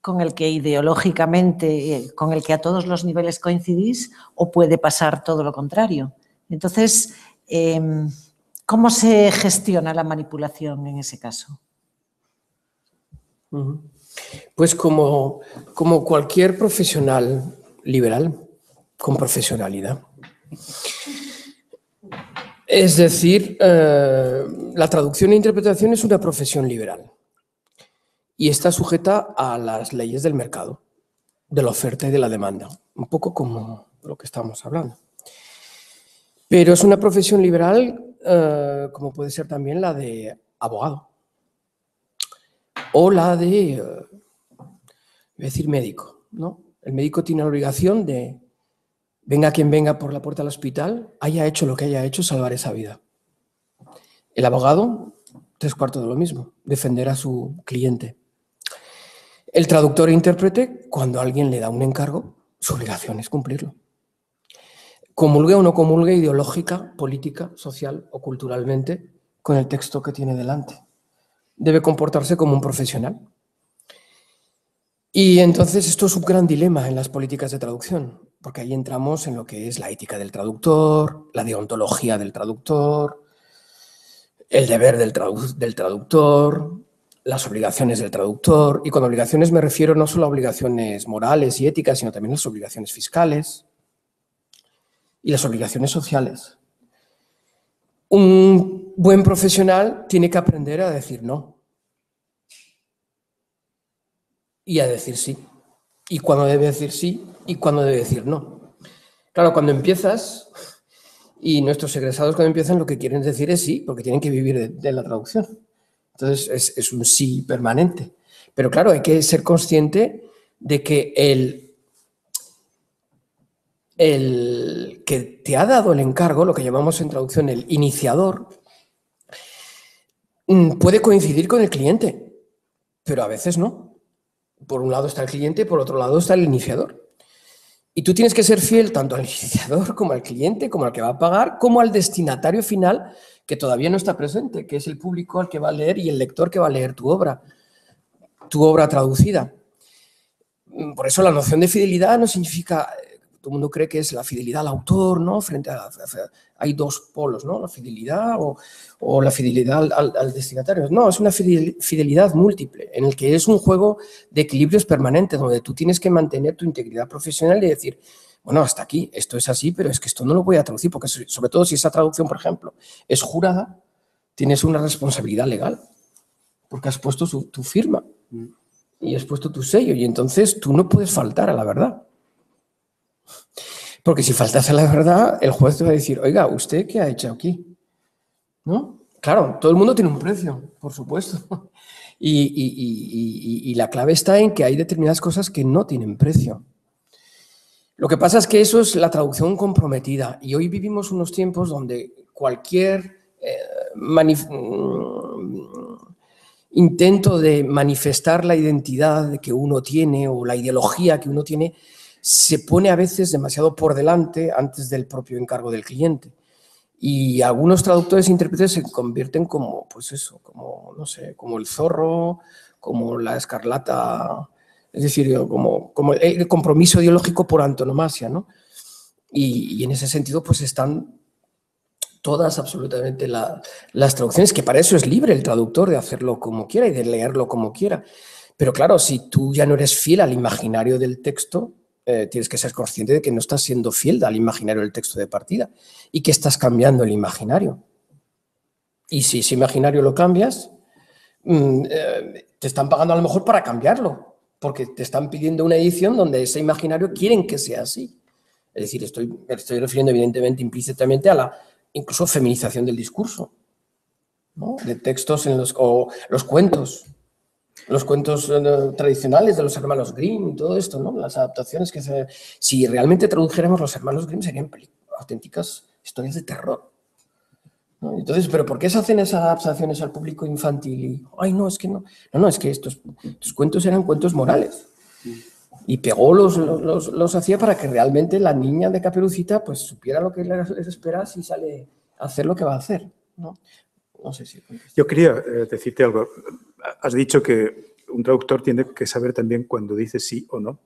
con el que ideológicamente, con el que a todos los niveles coincidís, o puede pasar todo lo contrario? Entonces, ¿cómo se gestiona la manipulación en ese caso? Pues como cualquier profesional liberal, con profesionalidad. Es decir, la traducción e interpretación es una profesión liberal y está sujeta a las leyes del mercado, de la oferta y de la demanda, un poco como lo que estamos hablando. Pero es una profesión liberal como puede ser también la de abogado o la de, voy a decir, médico, ¿no? El médico tiene la obligación de, venga quien venga por la puerta del hospital, haya hecho lo que haya hecho, salvar esa vida. El abogado, 3/4 de lo mismo, defender a su cliente. El traductor e intérprete, cuando alguien le da un encargo, su obligación es cumplirlo. Comulgue o no comulgue ideológica, política, social o culturalmente con el texto que tiene delante. Debe comportarse como un profesional. Y entonces esto es un gran dilema en las políticas de traducción, porque ahí entramos en lo que es la ética del traductor, la deontología del traductor, el deber del traductor, las obligaciones del traductor. Y con obligaciones me refiero no solo a obligaciones morales y éticas, sino también a las obligaciones fiscales y las obligaciones sociales. Un buen profesional tiene que aprender a decir no y a decir sí. Y cuándo debe decir sí y cuándo debe decir no. Claro, cuando empiezas, y nuestros egresados cuando empiezan lo que quieren decir es sí, porque tienen que vivir de la traducción. Entonces es un sí permanente. Pero claro, hay que ser consciente de que el que te ha dado el encargo, lo que llamamos en traducción el iniciador, puede coincidir con el cliente, pero a veces no. Por un lado está el cliente y por otro lado está el iniciador. Y tú tienes que ser fiel tanto al iniciador como al cliente, como al que va a pagar, como al destinatario final que todavía no está presente, que es el público al que va a leer y el lector que va a leer tu obra traducida. Por eso la noción de fidelidad no significa, todo el mundo cree que es la fidelidad al autor, ¿no? Hay dos polos, ¿no? La fidelidad o la fidelidad al destinatario. No, es una fidelidad múltiple, en el que es un juego de equilibrios permanentes, donde tú tienes que mantener tu integridad profesional y decir, bueno, hasta aquí, esto es así, pero es que esto no lo voy a traducir, porque sobre todo si esa traducción, por ejemplo, es jurada, tienes una responsabilidad legal, porque has puesto tu firma y has puesto tu sello, y entonces tú no puedes faltar a la verdad. Porque si faltas a la verdad, el juez te va a decir, oiga, ¿usted qué ha hecho aquí? ¿No? Claro, todo el mundo tiene un precio, por supuesto. Y la clave está en que hay determinadas cosas que no tienen precio. Lo que pasa es que eso es la traducción comprometida. Y hoy vivimos unos tiempos donde cualquier intento de manifestar la identidad que uno tiene o la ideología que uno tiene se pone a veces demasiado por delante antes del propio encargo del cliente. Y algunos traductores e intérpretes se convierten como, pues eso, como, no sé, como el zorro, como la escarlata, es decir, como el compromiso ideológico por antonomasia, ¿no? Y en ese sentido, pues están todas absolutamente las traducciones, que para eso es libre el traductor de hacerlo como quiera y de leerlo como quiera. Pero claro, si tú ya no eres fiel al imaginario del texto, tienes que ser consciente de que no estás siendo fiel al imaginario del texto de partida y que estás cambiando el imaginario. Y si ese imaginario lo cambias, te están pagando a lo mejor para cambiarlo, porque te están pidiendo una edición donde ese imaginario quieren que sea así. Es decir, me estoy refiriendo evidentemente implícitamente a la incluso feminización del discurso, ¿no? De textos o los cuentos tradicionales de los hermanos Grimm y todo esto, ¿no? Las adaptaciones si realmente tradujéramos los hermanos Grimm serían auténticas historias de terror, ¿no? Entonces, ¿pero por qué se hacen esas adaptaciones al público infantil? Y, ay, no, es que no. No, es que estos cuentos eran cuentos morales. Y Pegó los hacía para que realmente la niña de Caperucita pues supiera lo que les espera si sale a hacer lo que va a hacer, ¿no? No sé si... Yo quería decirte algo. Has dicho que un traductor tiene que saber también cuando dice sí o no.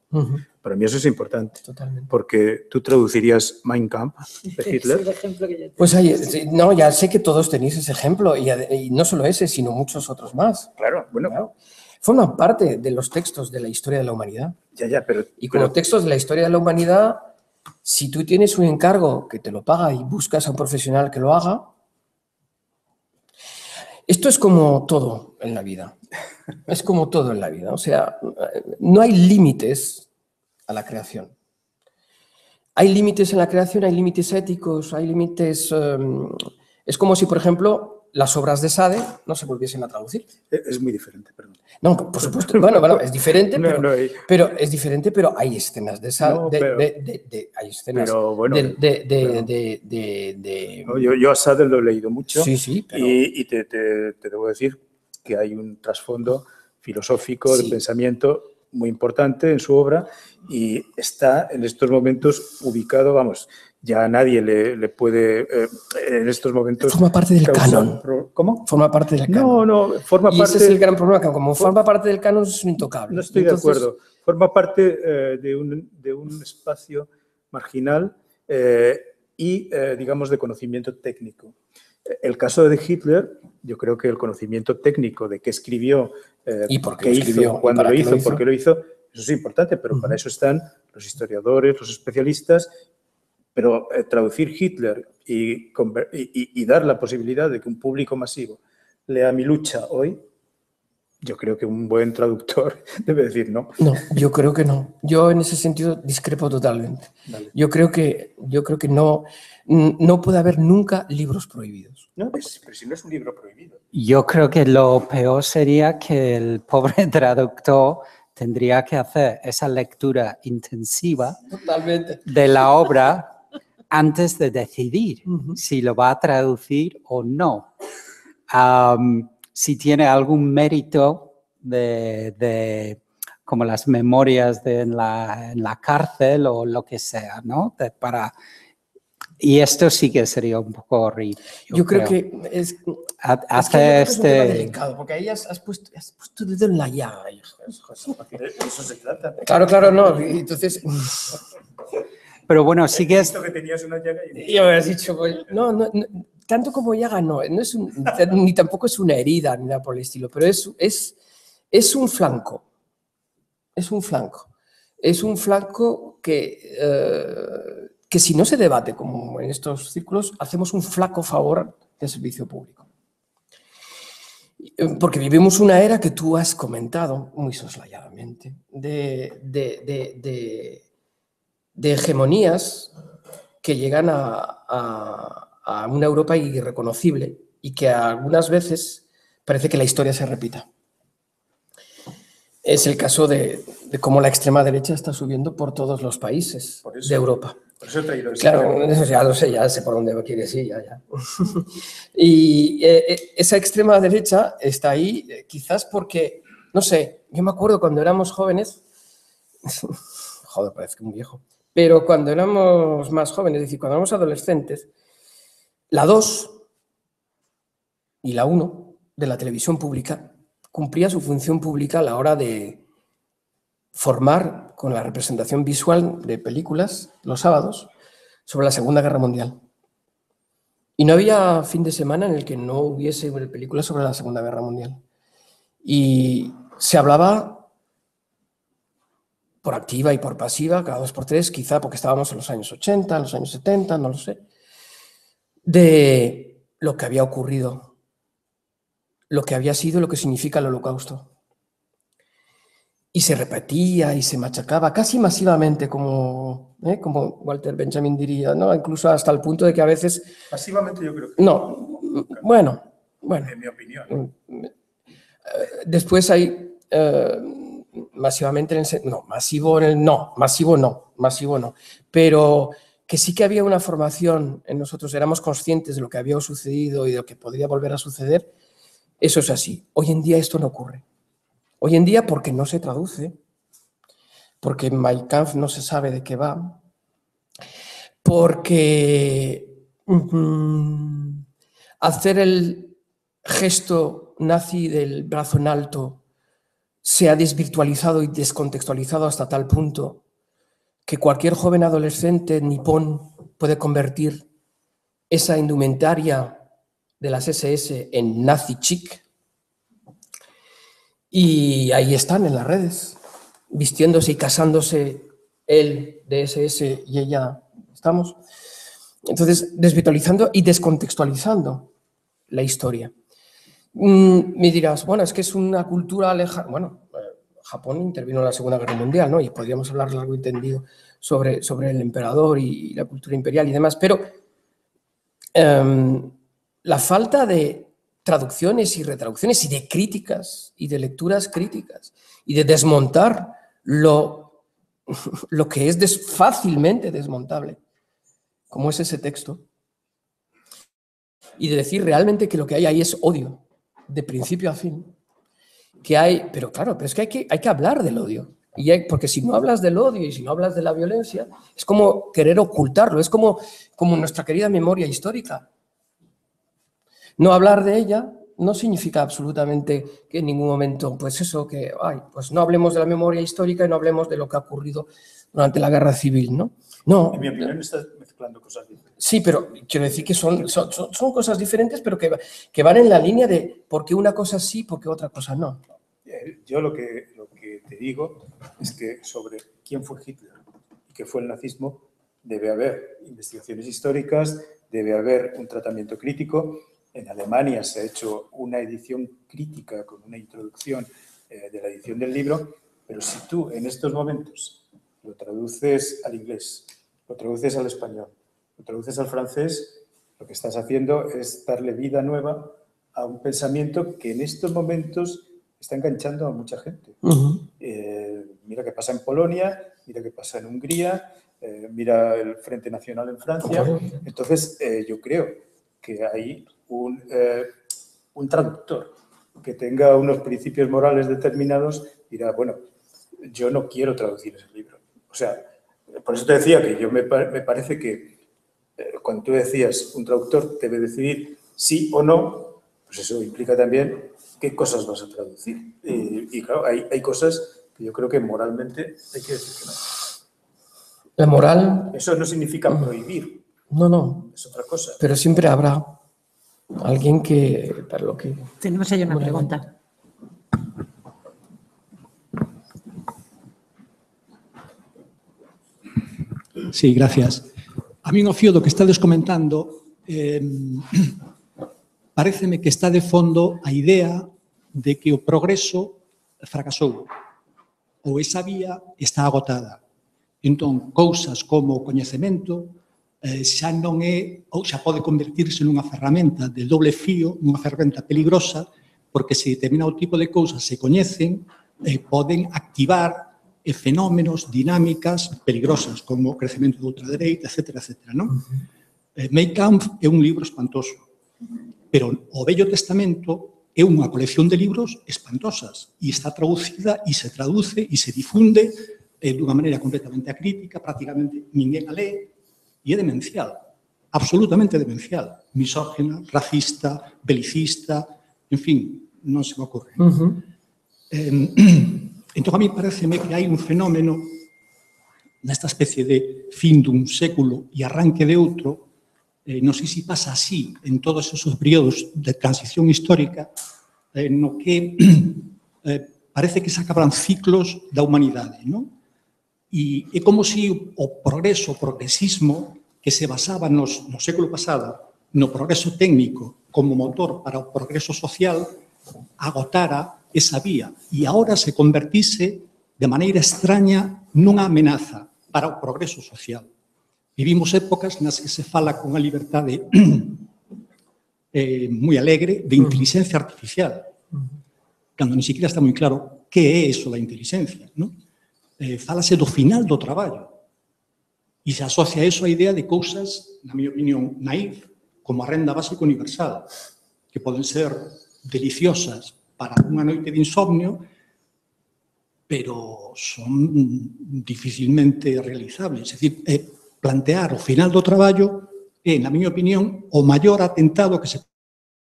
Para mí eso es importante. Totalmente. Porque tú traducirías Mein Kampf de Hitler. Es el ejemplo que yo tengo. Pues no, ya sé que todos tenéis ese ejemplo y no solo ese, sino muchos otros más. Claro, bueno. Claro. Forman parte de los textos de la historia de la humanidad. Ya, pero... Y como textos de la historia de la humanidad, si tú tienes un encargo que te lo paga y buscas a un profesional que lo haga, esto es como todo en la vida. Es como todo en la vida. O sea, no hay límites a la creación. Hay límites en la creación, hay límites éticos, hay límites... es como si, por ejemplo, las obras de Sade no se volviesen a traducir. Es muy diferente, perdón. No, por supuesto. Bueno, es diferente, pero es diferente, pero hay escenas de Sade. Hay escenas. Pero bueno. No, yo a Sade lo he leído mucho. Sí, pero... Y te debo decir que hay un trasfondo filosófico de pensamiento muy importante en su obra y está en estos momentos ubicado, vamos, ya nadie le puede en estos momentos... Forma parte del canon. ¿Cómo? Forma parte del canon. No, forma parte... Y ese es el gran problema, que como forma parte del canon es intocable. No estoy de acuerdo. Forma parte de un espacio marginal y, digamos, de conocimiento técnico. El caso de Hitler, yo creo que el conocimiento técnico de qué escribió, y por qué qué lo escribió, hizo, cuándo lo hizo, por qué lo hizo, eso es importante, pero para eso están los historiadores, los especialistas. Pero traducir Hitler y dar la posibilidad de que un público masivo lea Mi lucha hoy, yo creo que un buen traductor debe decir no. No, yo creo que no. Yo en ese sentido discrepo totalmente. Vale. Yo creo que no puede haber nunca libros prohibidos. No, pero si no es un libro prohibido. Yo creo que lo peor sería que el pobre traductor tendría que hacer esa lectura intensiva de la obra antes de decidir si lo va a traducir o no. Si tiene algún mérito como las memorias en la cárcel o lo que sea, ¿no? Y esto sí que sería un poco horrible. Yo creo que es un tema delicado, porque ahí has puesto el dedo en la llaga. Eso se trata. Claro, no. Entonces... Pero bueno, sí que es... que tenías una llaga y me has dicho, pues, no, tanto como llaga no es ni tampoco es una herida ni nada por el estilo, pero es un flanco. Es un flanco. Es un flanco que si no se debate, como en estos círculos, hacemos un flaco favor del servicio público. Porque vivimos una era que tú has comentado muy soslayadamente de hegemonías que llegan a una Europa irreconocible y que algunas veces parece que la historia se repita. Es el caso de cómo la extrema derecha está subiendo por todos los países de Europa. Por eso he traído eso. Claro, eso ya sé por dónde quieres ir, ya. Y esa extrema derecha está ahí quizás porque, no sé, yo me acuerdo cuando éramos jóvenes, joder, parece un viejo. Pero cuando éramos más jóvenes, es decir, cuando éramos adolescentes, la 2 y la 1 de la televisión pública cumplía su función pública a la hora de formar con la representación visual de películas los sábados sobre la Segunda Guerra Mundial. Y no había fin de semana en el que no hubiese películas sobre la Segunda Guerra Mundial. Y se hablaba por activa y por pasiva, cada 2 por 3, quizá porque estábamos en los años 80, en los años 70, no lo sé, de lo que había ocurrido, lo que había sido, lo que significa el Holocausto. Y se repetía y se machacaba casi masivamente, como Walter Benjamin diría, ¿no? Incluso hasta el punto de que a veces... Pasivamente yo creo que... No, bueno. En mi opinión. Después hay masivamente... masivo no. Pero que sí que había una formación en nosotros, éramos conscientes de lo que había sucedido y de lo que podría volver a suceder, eso es así. Hoy en día esto no ocurre. Hoy en día porque no se traduce, porque Mein Kampf no se sabe de qué va, porque hacer el gesto nazi del brazo en alto se ha desvirtualizado y descontextualizado hasta tal punto que cualquier joven adolescente nipón puede convertir esa indumentaria de las SS en nazi chic. Y ahí están en las redes, vistiéndose y casándose él de SS y ella estamos. Entonces, desvirtualizando y descontextualizando la historia. Me dirás, bueno, es que es una cultura lejana. Bueno, Japón intervino en la Segunda Guerra Mundial, ¿no? Y podríamos hablar largo y tendido sobre el emperador y la cultura imperial y demás, pero la falta de traducciones y retraducciones y de críticas y de lecturas críticas y de desmontar lo que es fácilmente desmontable, como es ese texto, y de decir realmente que lo que hay ahí es odio, de principio a fin, que hay, pero claro, pero es que hay que hablar del odio, porque si no hablas del odio y si no hablas de la violencia, es como querer ocultarlo, es como nuestra querida memoria histórica. No hablar de ella no significa absolutamente que en ningún momento, pues eso, pues no hablemos de la memoria histórica y no hablemos de lo que ha ocurrido durante la Guerra Civil, ¿no? No. En mi opinión estás mezclando cosas diferentes. Sí, pero quiero decir que son cosas diferentes, pero que van en la línea de por qué una cosa sí, por qué otra cosa no. Yo lo que te digo es que sobre quién fue Hitler y qué fue el nazismo debe haber investigaciones históricas, debe haber un tratamiento crítico. En Alemania se ha hecho una edición crítica con una introducción de la edición del libro, pero si tú en estos momentos lo traduces al inglés, lo traduces al español, lo traduces al francés, lo que estás haciendo es darle vida nueva a un pensamiento que en estos momentos está enganchando a mucha gente. Mira qué pasa en Polonia, mira qué pasa en Hungría, mira el Frente Nacional en Francia. Entonces, yo creo que hay un traductor que tenga unos principios morales determinados dirá, bueno, yo no quiero traducir ese libro. O sea, por eso te decía que yo me parece que cuando tú decías un traductor debe decidir sí o no, pues eso implica también qué cosas vas a traducir. Y claro, hay cosas que yo creo que moralmente hay que decir que no. La moral... Eso no significa prohibir. No. Es otra cosa. Pero siempre habrá alguien que... para lo que... Tenemos ahí una pregunta. Sí, gracias. A mí, no fío do que estades comentando, paréceme que está de fondo a idea de que o progreso fracasou ou esa vía está agotada. Entón, cousas como o coñecemento xa non é, ou xa pode convertirse nunha ferramenta de doble fío, nunha ferramenta peligrosa, porque se determinado tipo de cousas se coñecen, poden activar fenómenos, dinámicas peligrosas, como o crecemento da ultradereita, etcétera, etcétera, non? Mein Kampf é un libro espantoso, pero o Vello Testamento é unha colección de libros espantosas e está traducida e se traduce e se difunde dunha maneira completamente acrítica, prácticamente ninguén a lee, e é demencial, absolutamente demencial, misógina, racista, belicista, en fin, non se me ocorre. Entón, a mí pareceme que hai un fenómeno nesta especie de fin dun século e arranque de outro, non sei se pasa así en todos esos períodos de transición histórica, no que parece que se acaban ciclos da humanidade, non? E é como se o progreso, o progresismo que se basaba no século pasado, no progreso técnico como motor para o progreso social, agotara esa vía e agora se convertise de maneira extraña nunha amenaza para o progreso social. Vivimos épocas nas que se fala con a liberdade moi alegre de inteligencia artificial, cando ni siquiera está moi claro que é eso da inteligencia, non? Fálase do final do traballo e se asocia a eso a idea de cousas, na miña opinión, naif, como a renda básica universal, que poden ser deliciosas para unha noite de insomnio, pero son dificilmente realizables. É dicir, plantear o final do traballo é, na miña opinión, o maior atentado que se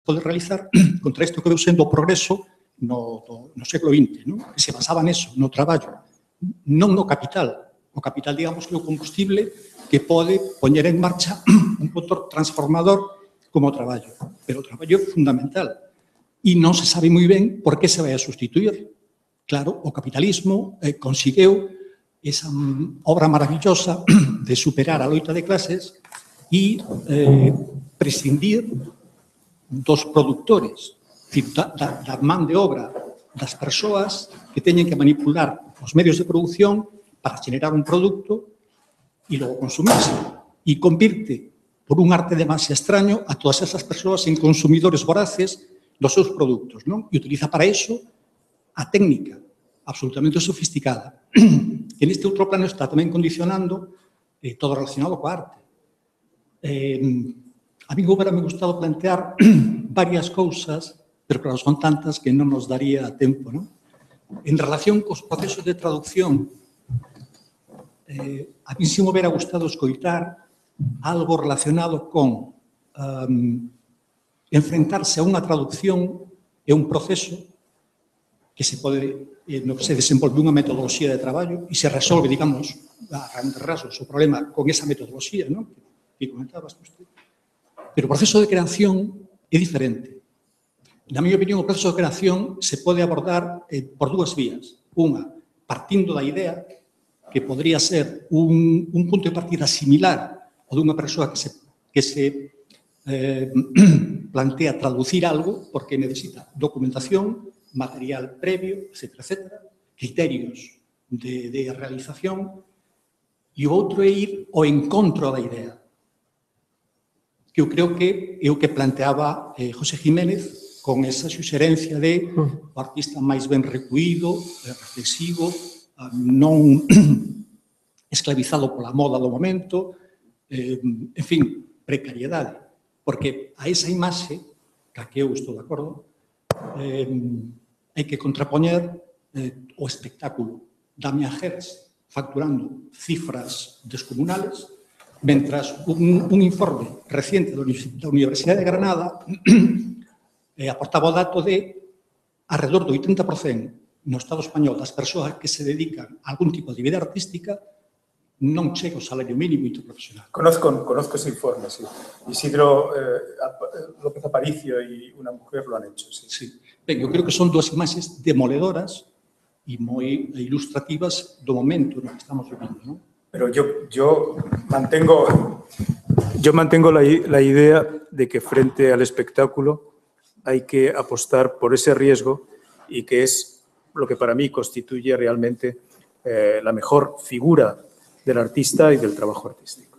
pode realizar contra isto que veu sendo o progreso no século XX, non? Que se basaba neso, no traballo, non no capital. O capital, digamos, que é o combustible que pode poñer en marcha un motor transformador como o traballo. Pero o traballo é fundamental e non se sabe moi ben por que se vai a sustituir. Claro, o capitalismo conseguiu esa obra maravillosa de superar a loita de clases e prescindir dos produtores, da man de obra das persoas que teñen que manipular os medios de produción para generar un produto e logo consumirse. E convirte, por un arte demasiado extraño, a todas esas persoas en consumidores voraces dos seus produtos, non? E utiliza para iso a técnica absolutamente sofisticada, que neste outro plano está tamén condicionando todo relacionado coa arte. A mí agora me gustado plantear varias cousas, pero claro, son tantas que non nos daría tempo, non? En relación cos procesos de traducción, a mí se me hubiera gustado escoitar algo relacionado con enfrentarse a unha traducción é un proceso que se pode, no que se desenvolve unha metodoloxía de traballo e se resolve, digamos, a grandes rasgos o problema con esa metodoloxía, non? Que comentabas usted. Pero o proceso de creación é diferente. Na miña opinión, o proceso de creación se pode abordar por dúas vías. Unha, partindo da idea que podría ser un punto de partida similar ao dunha persoa que se plantea traducir algo porque necesita documentación, material previo, etcétera, criterios de realización, e o outro é ir ao encontro da idea, que eu creo que é o que planteaba José Jiménez con esa suxerencia de o artista máis ben recuído, reflexivo, non esclavizado pola moda do momento, en fin, precariedade. Porque a esa imaxe, ca que eu estou de acordo, hai que contrapoñer o espectáculo Damien Hirst facturando cifras descomunales, mentras un informe reciente da Universidade de Granada aportaba o dato de alrededor do 80% no Estado español das persoas que se dedican a algún tipo de vida artística non chega ao salario mínimo interprofesional. Conozco ese informe, sí. Isidro López Aparicio y una mujer lo han hecho, sí. Sí. Ben, eu creo que son dúas imaxes demoledoras e moi ilustrativas do momento no que estamos vivindo, non? Pero yo mantengo la idea de que frente al espectáculo hay que apostar por ese riesgo y que es lo que para mí constituye realmente la mejor figura del artista y del trabajo artístico.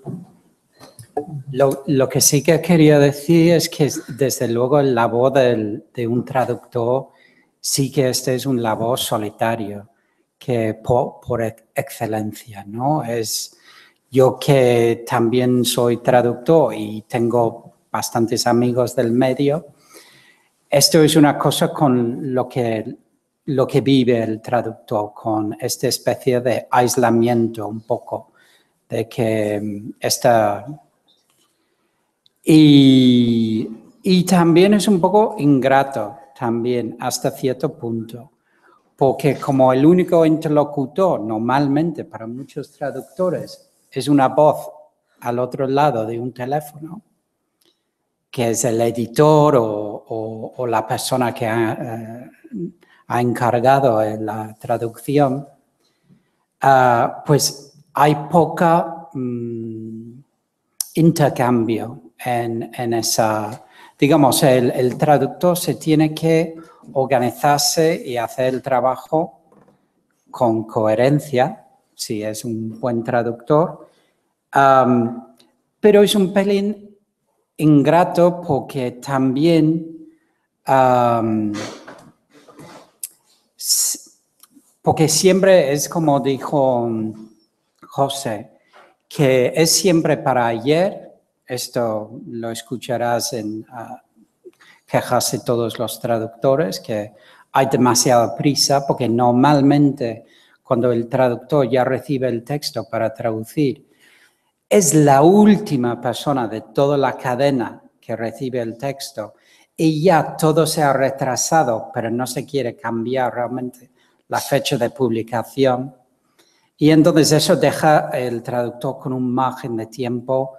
Lo que sí que quería decir es que, desde luego, el labor de un traductor sí que este es un labor solitario, que por excelencia, ¿no? Yo que también soy traductor y tengo bastantes amigos del medio, esto es una cosa con lo que lo que vive el traductor con esta especie de aislamiento un poco, de que está... Y también es un poco ingrato, también, hasta cierto punto, porque como el único interlocutor, normalmente para muchos traductores, es una voz al otro lado de un teléfono, que es el editor o la persona que ha encargado la traducción, pues hay poca intercambio en esa... Digamos, el traductor se tiene que organizarse y hacer el trabajo con coherencia, si es un buen traductor, pero es un pelín ingrato porque también, porque siempre es como dijo José, que es siempre para ayer. Esto lo escucharás en quejas de todos los traductores, que hay demasiada prisa, porque normalmente cuando el traductor ya recibe el texto para traducir, es la última persona de toda la cadena que recibe el texto y ya todo se ha retrasado, pero no se quiere cambiar realmente la fecha de publicación. Y entonces eso deja el traductor con un margen de tiempo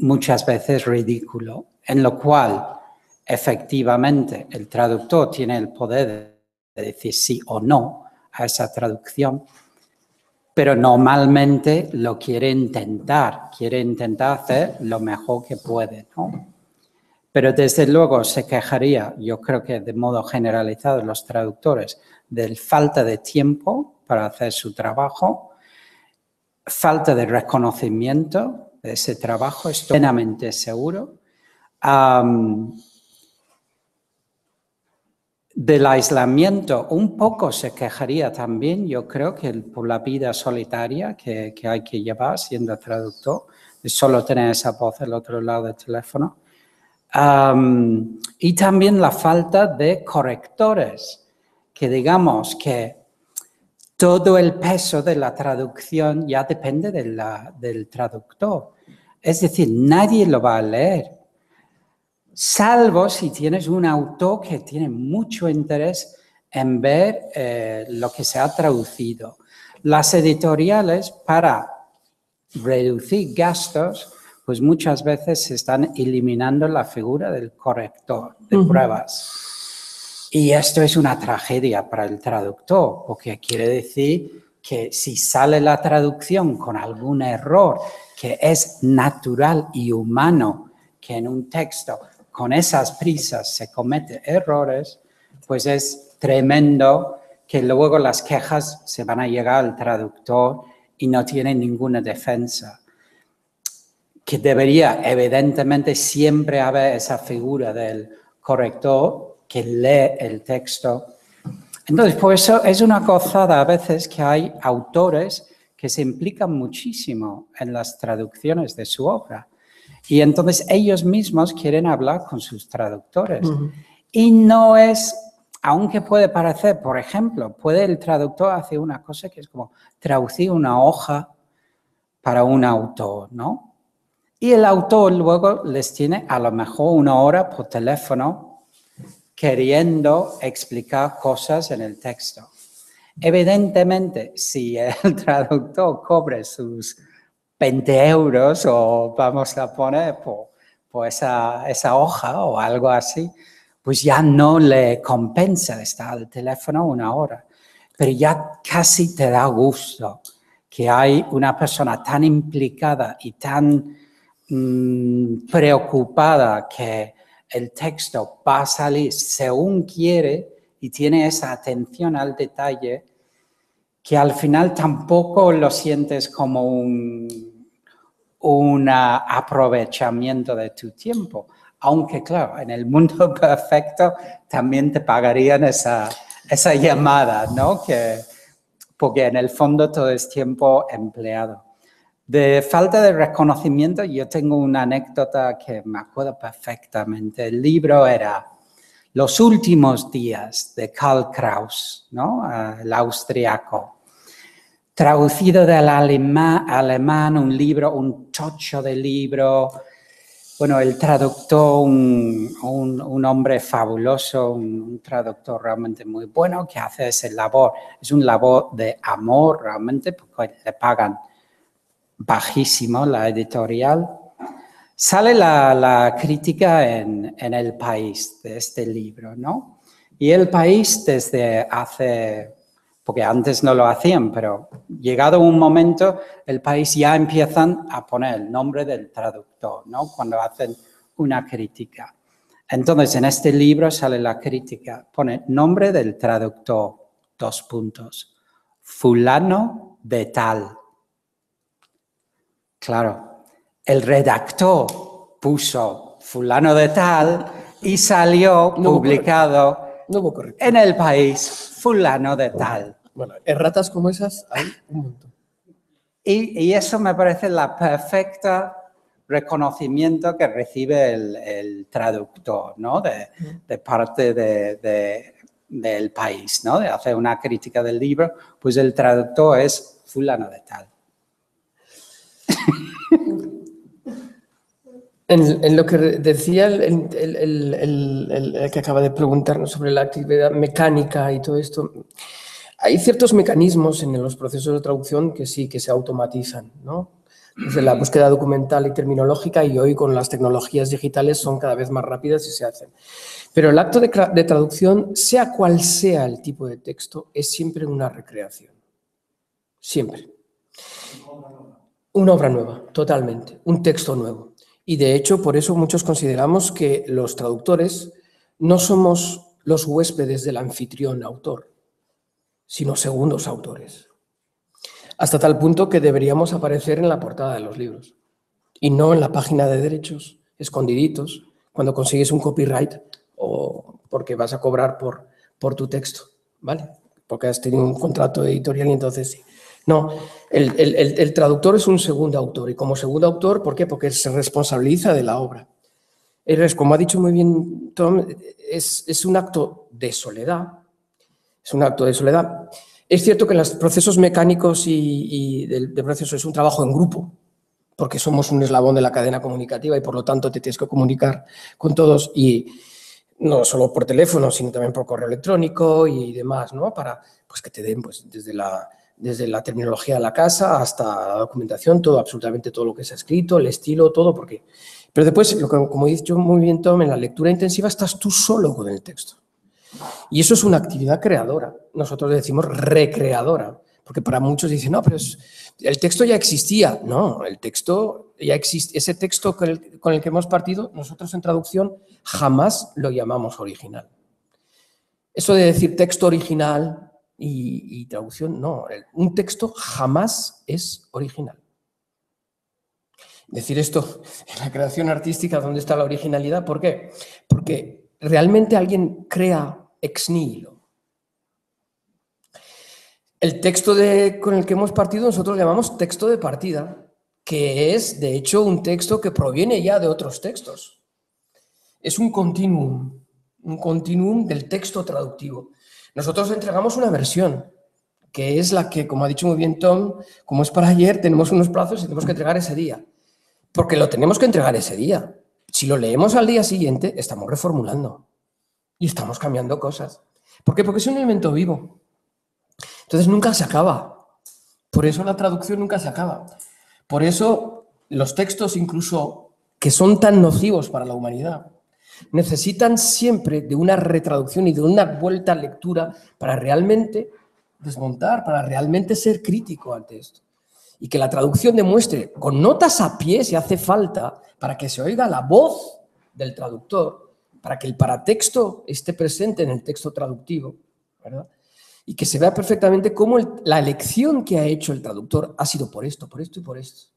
muchas veces ridículo, en lo cual efectivamente el traductor tiene el poder de decir sí o no a esa traducción, pero normalmente lo quiere intentar hacer lo mejor que puede, ¿no? Pero desde luego se quejaría, yo creo que de modo generalizado los traductores, de falta de tiempo para hacer su trabajo, falta de reconocimiento de ese trabajo, estoy plenamente seguro. Del aislamiento, un poco se quejaría también, yo creo, que por la vida solitaria que hay que llevar siendo traductor, de solo tener esa voz al otro lado del teléfono. Y también la falta de correctores, que digamos que todo el peso de la traducción ya depende del traductor. Es decir, nadie lo va a leer, salvo si tienes un autor que tiene mucho interés en ver lo que se ha traducido. Las editoriales, para reducir gastos, pues muchas veces se están eliminando la figura del corrector de pruebas. Y esto es una tragedia para el traductor, porque quiere decir que si sale la traducción con algún error que es natural y humano, que en un texto con esas prisas se cometen errores, pues es tremendo que luego las quejas se van a llegar al traductor y no tiene ninguna defensa. Que debería, evidentemente, siempre haber esa figura del corrector que lee el texto. Entonces, por eso es una gozada a veces que hay autores que se implican muchísimo en las traducciones de su obra. Y entonces ellos mismos quieren hablar con sus traductores. Y no es, aunque puede parecer, por ejemplo, puede el traductor hacer una cosa que es como traducir una hoja para un autor, ¿no? Y el autor luego les tiene a lo mejor una hora por teléfono queriendo explicar cosas en el texto. Evidentemente, si el traductor cobre sus 20 euros o vamos a poner por esa hoja o algo así, pues ya no le compensa estar al teléfono una hora. Pero ya casi te da gusto que hay una persona tan implicada y tan preocupada que el texto va a salir según quiere y tiene esa atención al detalle que al final tampoco lo sientes como un aprovechamiento de tu tiempo. Aunque, claro, en el mundo perfecto también te pagarían esa llamada, ¿no? Porque en el fondo todo es tiempo empleado. De falta de reconocimiento, yo tengo una anécdota que me acuerdo perfectamente. El libro era Los últimos días de Karl Kraus, ¿no? El austriaco. Traducido del alemán, un libro, un chocho de libro. Bueno, el traductor, un hombre fabuloso, un traductor realmente muy bueno que hace ese labor. Es un labor de amor realmente, porque le pagan bajísimo la editorial. Sale la crítica en El País de este libro, ¿no? Y El País desde hace, porque antes no lo hacían, pero llegado un momento, El País ya empiezan a poner el nombre del traductor, ¿no? Cuando hacen una crítica. Entonces, en este libro sale la crítica, pone nombre del traductor, 2 puntos, fulano de tal. Claro. El redactor puso fulano de tal y salió publicado en El País fulano de tal. Bueno, erratas como esas hay un montón. Y eso me parece la perfecta reconocimiento que recibe el traductor, ¿no? De parte del País, ¿no? De hacer una crítica del libro, pues el traductor es fulano de tal. En lo que decía el que acaba de preguntarnos sobre la actividad mecánica y todo esto, hay ciertos mecanismos en los procesos de traducción que sí, que se automatizan, ¿no? Desde la búsqueda documental y terminológica, y hoy con las tecnologías digitales son cada vez más rápidas y se hacen. Pero el acto de traducción, sea cual sea el tipo de texto, es siempre una recreación. Siempre. Una obra nueva, totalmente. Un texto nuevo. Y de hecho, por eso muchos consideramos que los traductores no somos los huéspedes del anfitrión autor, sino segundos autores. Hasta tal punto que deberíamos aparecer en la portada de los libros y no en la página de derechos, escondiditos, cuando consigues un copyright o porque vas a cobrar por tu texto, ¿vale? Porque has tenido un contrato editorial y entonces sí. No, el traductor es un segundo autor y como segundo autor, ¿por qué? Porque se responsabiliza de la obra. Como ha dicho muy bien Tom, es un acto de soledad. Es un acto de soledad. Es cierto que en los procesos mecánicos y de proceso es un trabajo en grupo, porque somos un eslabón de la cadena comunicativa y por lo tanto te tienes que comunicar con todos y no solo por teléfono, sino también por correo electrónico y demás, ¿no? Para pues, que te den pues, desde la terminología de la casa hasta la documentación, todo, absolutamente todo lo que se ha escrito, el estilo, todo, porque... Pero después, como he dicho muy bien Tom, en la lectura intensiva estás tú solo con el texto. Y eso es una actividad creadora. Nosotros le decimos recreadora, porque para muchos dicen, no, pero el texto ya existía. No, el texto ya existe. Ese texto con el que hemos partido, nosotros en traducción jamás lo llamamos original. Eso de decir texto original y traducción, no. Un texto jamás es original. Decir esto en la creación artística, ¿dónde está la originalidad? ¿Por qué? Porque realmente alguien crea ex nihilo. El texto con el que hemos partido nosotros le llamamos texto de partida, que es, de hecho, un texto que proviene ya de otros textos. Es un continuum del texto traductivo. Nosotros entregamos una versión, que es la que, como ha dicho muy bien Tom, como es para ayer, tenemos unos plazos y tenemos que entregar ese día. Porque lo tenemos que entregar ese día. Si lo leemos al día siguiente, estamos reformulando y estamos cambiando cosas. ¿Por qué? Porque es un elemento vivo. Entonces nunca se acaba. Por eso la traducción nunca se acaba. Por eso los textos, incluso que son tan nocivos para la humanidad, necesitan siempre de una retraducción y de una vuelta a lectura para realmente desmontar, para realmente ser crítico ante esto. Y que la traducción demuestre con notas a pie, si hace falta, para que se oiga la voz del traductor, para que el paratexto esté presente en el texto traductivo, ¿verdad? Y que se vea perfectamente cómo la elección que ha hecho el traductor ha sido por esto y por esto.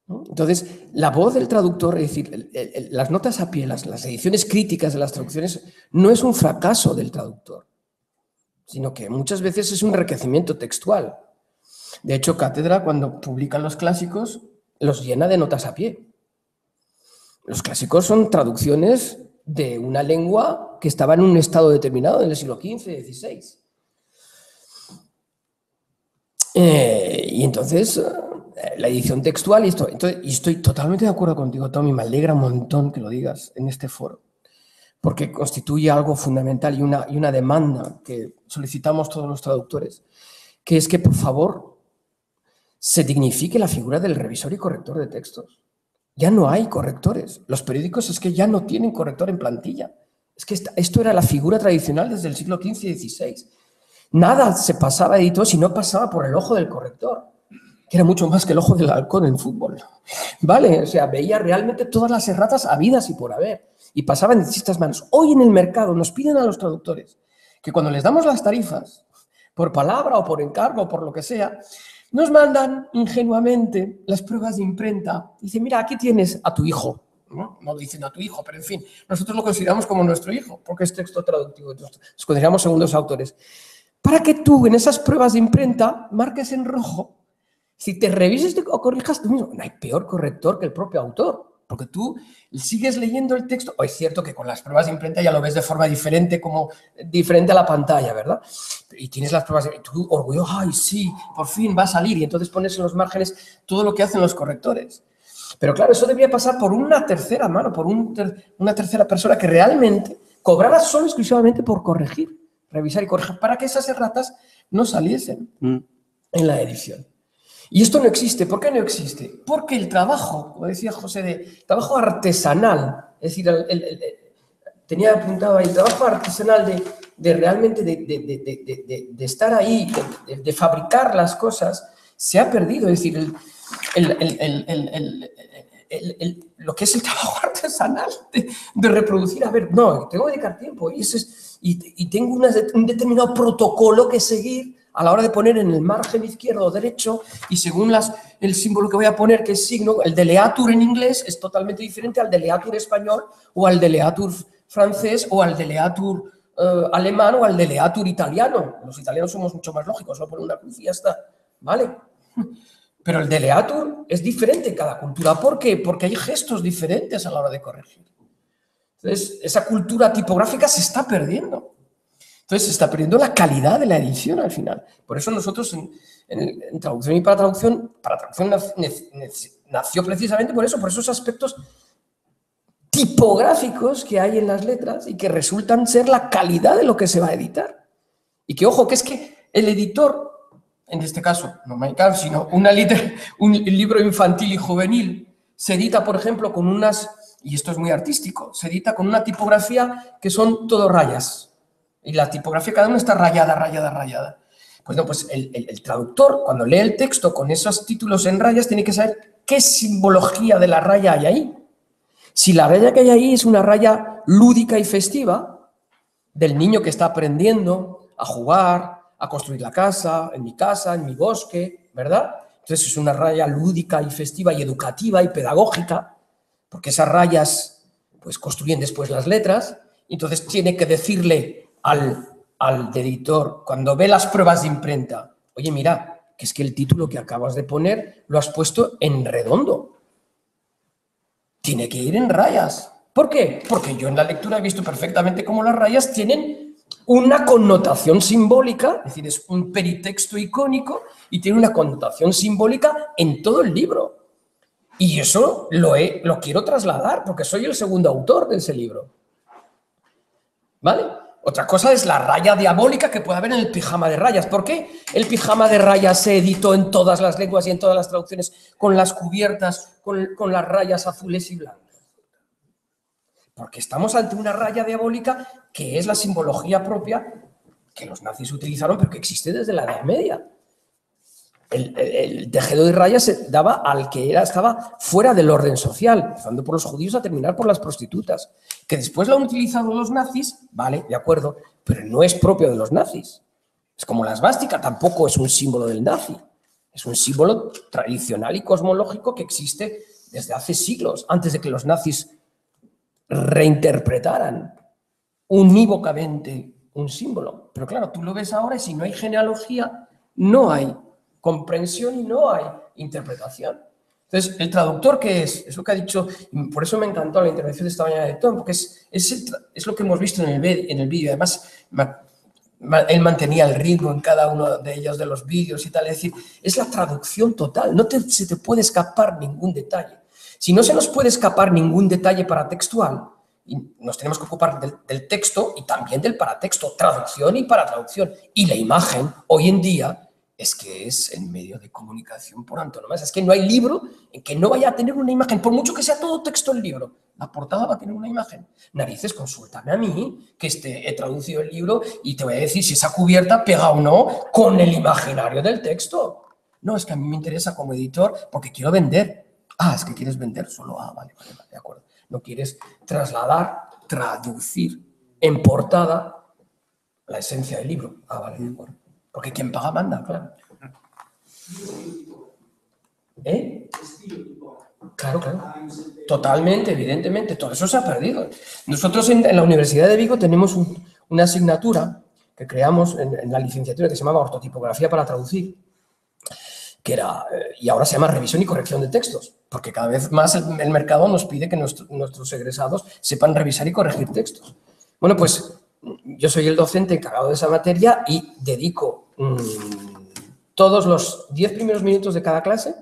¿No? Entonces, la voz del traductor, es decir, las notas a pie, las ediciones críticas de las traducciones, no es un fracaso del traductor, sino que muchas veces es un enriquecimiento textual. De hecho, Cátedra, cuando publican los clásicos, los llena de notas a pie. Los clásicos son traducciones de una lengua que estaba en un estado determinado en el siglo XV, XVI. Y entonces, la edición textual, y estoy totalmente de acuerdo contigo, Tommy, me alegra un montón que lo digas en este foro, porque constituye algo fundamental y una demanda que solicitamos todos los traductores, que es que, por favor, se dignifique la figura del revisor y corrector de textos. Ya no hay correctores. Los periódicos es que ya no tienen corrector en plantilla. Es que esto era la figura tradicional desde el siglo XV y XVI. Nada se pasaba a editor si no pasaba por el ojo del corrector, que era mucho más que el ojo del halcón en fútbol. ¿Vale? O sea, veía realmente todas las erratas habidas y por haber. Y pasaban de distintas manos. Hoy en el mercado nos piden a los traductores que cuando les damos las tarifas, por palabra o por encargo o por lo que sea, nos mandan ingenuamente las pruebas de imprenta. Dicen, mira, aquí tienes a tu hijo. No dicen a tu hijo, pero en fin, nosotros lo consideramos como nuestro hijo, porque es texto traductivo. Entonces, los consideramos segundos autores. Para que tú en esas pruebas de imprenta marques en rojo, si te revises o corrijas tú mismo, no hay peor corrector que el propio autor, porque tú sigues leyendo el texto. O es cierto que con las pruebas de imprenta ya lo ves de forma diferente, como diferente a la pantalla, ¿verdad? Y tienes las pruebas de tú orgulloso, ¡ay, sí, por fin va a salir! Y entonces pones en los márgenes todo lo que hacen los correctores. Pero claro, eso debía pasar por una tercera mano, por una tercera persona que realmente cobrara solo exclusivamente por corregir, revisar y corregir, para que esas erratas no saliesen en la edición. Y esto no existe. ¿Por qué no existe? Porque el trabajo, como decía José, trabajo artesanal, es decir, tenía apuntado ahí, el trabajo artesanal de realmente de estar ahí, de fabricar las cosas, se ha perdido. Es decir, lo que es el trabajo artesanal de reproducir, a ver, no, tengo que dedicar tiempo y tengo un determinado protocolo que seguir a la hora de poner en el margen izquierdo o derecho, y según el símbolo que voy a poner, que es signo, el deleatur en inglés es totalmente diferente al deleatur español o al deleatur francés o al deleatur alemán o al deleatur italiano. Los italianos somos mucho más lógicos, solo poner una cruz y ya está, ¿vale? Pero el deleatur es diferente en cada cultura. ¿Por qué? Porque hay gestos diferentes a la hora de corregir. Entonces, esa cultura tipográfica se está perdiendo. Entonces, se está perdiendo la calidad de la edición al final. Por eso nosotros en Traducción y para Traducción nació precisamente por eso, por esos aspectos tipográficos que hay en las letras y que resultan ser la calidad de lo que se va a editar. Y que, ojo, que es que el editor, en este caso, no Mein Kampf, sino un libro infantil y juvenil, se edita, por ejemplo, con unas, y esto es muy artístico, se edita con una tipografía que son todo rayas. Y la tipografía, cada una está rayada, rayada, rayada. Pues no, pues el traductor, cuando lee el texto con esos títulos en rayas, tiene que saber qué simbología de la raya hay ahí. Si la raya que hay ahí es una raya lúdica y festiva, del niño que está aprendiendo a jugar, a construir la casa, en mi bosque, ¿verdad? Entonces es una raya lúdica y festiva y educativa y pedagógica, porque esas rayas pues construyen después las letras, y entonces tiene que decirle al editor, cuando ve las pruebas de imprenta, oye, mira, que es que el título que acabas de poner lo has puesto en redondo. Tiene que ir en rayas. ¿Por qué? Porque yo en la lectura he visto perfectamente cómo las rayas tienen una connotación simbólica, es decir, es un peritexto icónico y tiene una connotación simbólica en todo el libro. Y eso lo quiero trasladar porque soy el segundo autor de ese libro. ¿Vale? Otra cosa es la raya diabólica que puede haber en el pijama de rayas. ¿Por qué el pijama de rayas se editó en todas las lenguas y en todas las traducciones con las cubiertas, con las rayas azules y blancas? Porque estamos ante una raya diabólica que es la simbología propia que los nazis utilizaron, pero que existe desde la Edad Media. El tejido de rayas se daba al que estaba fuera del orden social, empezando por los judíos a terminar por las prostitutas. Que después lo han utilizado los nazis, vale, de acuerdo, pero no es propio de los nazis. Es como la esvástica, tampoco es un símbolo del nazi. Es un símbolo tradicional y cosmológico que existe desde hace siglos, antes de que los nazis reinterpretaran unívocamente un símbolo. Pero claro, tú lo ves ahora y si no hay genealogía, no hay comprensión y no hay interpretación. Entonces, ¿el traductor qué es? Es lo que ha dicho, y por eso me encantó la intervención de esta mañana de Tom, porque es lo que hemos visto en el vídeo. Además, él mantenía el ritmo en cada uno de ellos, de los vídeos y tal. Es decir, es la traducción total. No se te puede escapar ningún detalle. Si no se nos puede escapar ningún detalle paratextual, y nos tenemos que ocupar del texto y también del paratexto, traducción y paratraducción. Y la imagen, hoy en día, es que es el medio de comunicación por antonomasia. Es que no hay libro en que no vaya a tener una imagen, por mucho que sea todo texto el libro. La portada va a tener una imagen. Narices, consúltame a mí, que he traducido el libro y te voy a decir si esa cubierta pega o no con el imaginario del texto. No, es que a mí me interesa como editor porque quiero vender. Ah, es que quieres vender solo. Ah, vale, de acuerdo. No quieres trasladar, traducir en portada la esencia del libro. Ah, vale, de acuerdo. Porque quien paga manda, claro. ¿Eh? Claro, claro. Totalmente, evidentemente. Todo eso se ha perdido. Nosotros en la Universidad de Vigo tenemos una asignatura que creamos en la licenciatura que se llamaba Ortotipografía para traducir, que era, y ahora se llama Revisión y Corrección de Textos, porque cada vez más el mercado nos pide que nuestros egresados sepan revisar y corregir textos. Bueno, pues yo soy el docente encargado de esa materia y dedico todos los 10 primeros minutos de cada clase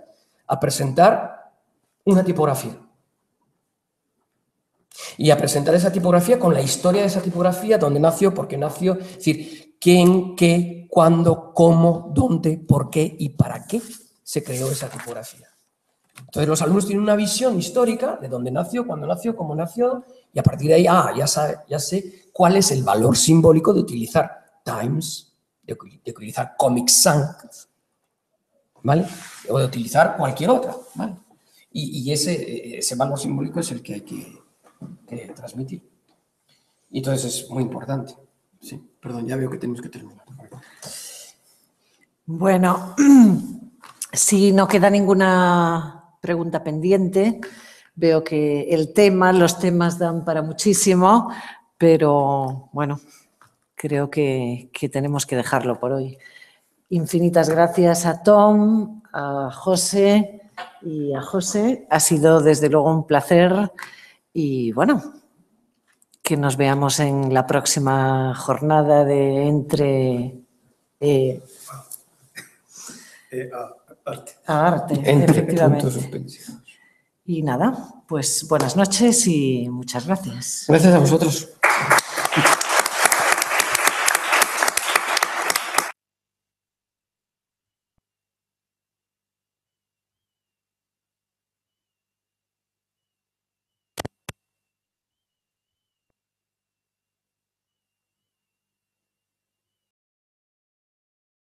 a presentar una tipografía. Y a presentar esa tipografía con la historia de esa tipografía, dónde nació, por qué nació, es decir, quién, qué, cuándo, cómo, dónde, por qué y para qué se creó esa tipografía. Entonces los alumnos tienen una visión histórica de dónde nació, cuándo nació, cómo nació, y a partir de ahí, ya sé cuál es el valor simbólico de utilizar Times, de utilizar Comic Sans, ¿vale? O de utilizar cualquier otra, ¿vale? Y ese valor simbólico es el que hay que transmitir. Y entonces es muy importante. Sí, perdón, ya veo que tenemos que terminar. Bueno, si no queda ninguna pregunta pendiente, veo que los temas dan para muchísimo, pero bueno, creo que tenemos que dejarlo por hoy. Infinitas gracias a Tom, a José y a José. Ha sido desde luego un placer y bueno, que nos veamos en la próxima jornada de arte, efectivamente. Puntos suspensivos. Y nada, pues buenas noches y muchas gracias. Gracias a vosotros.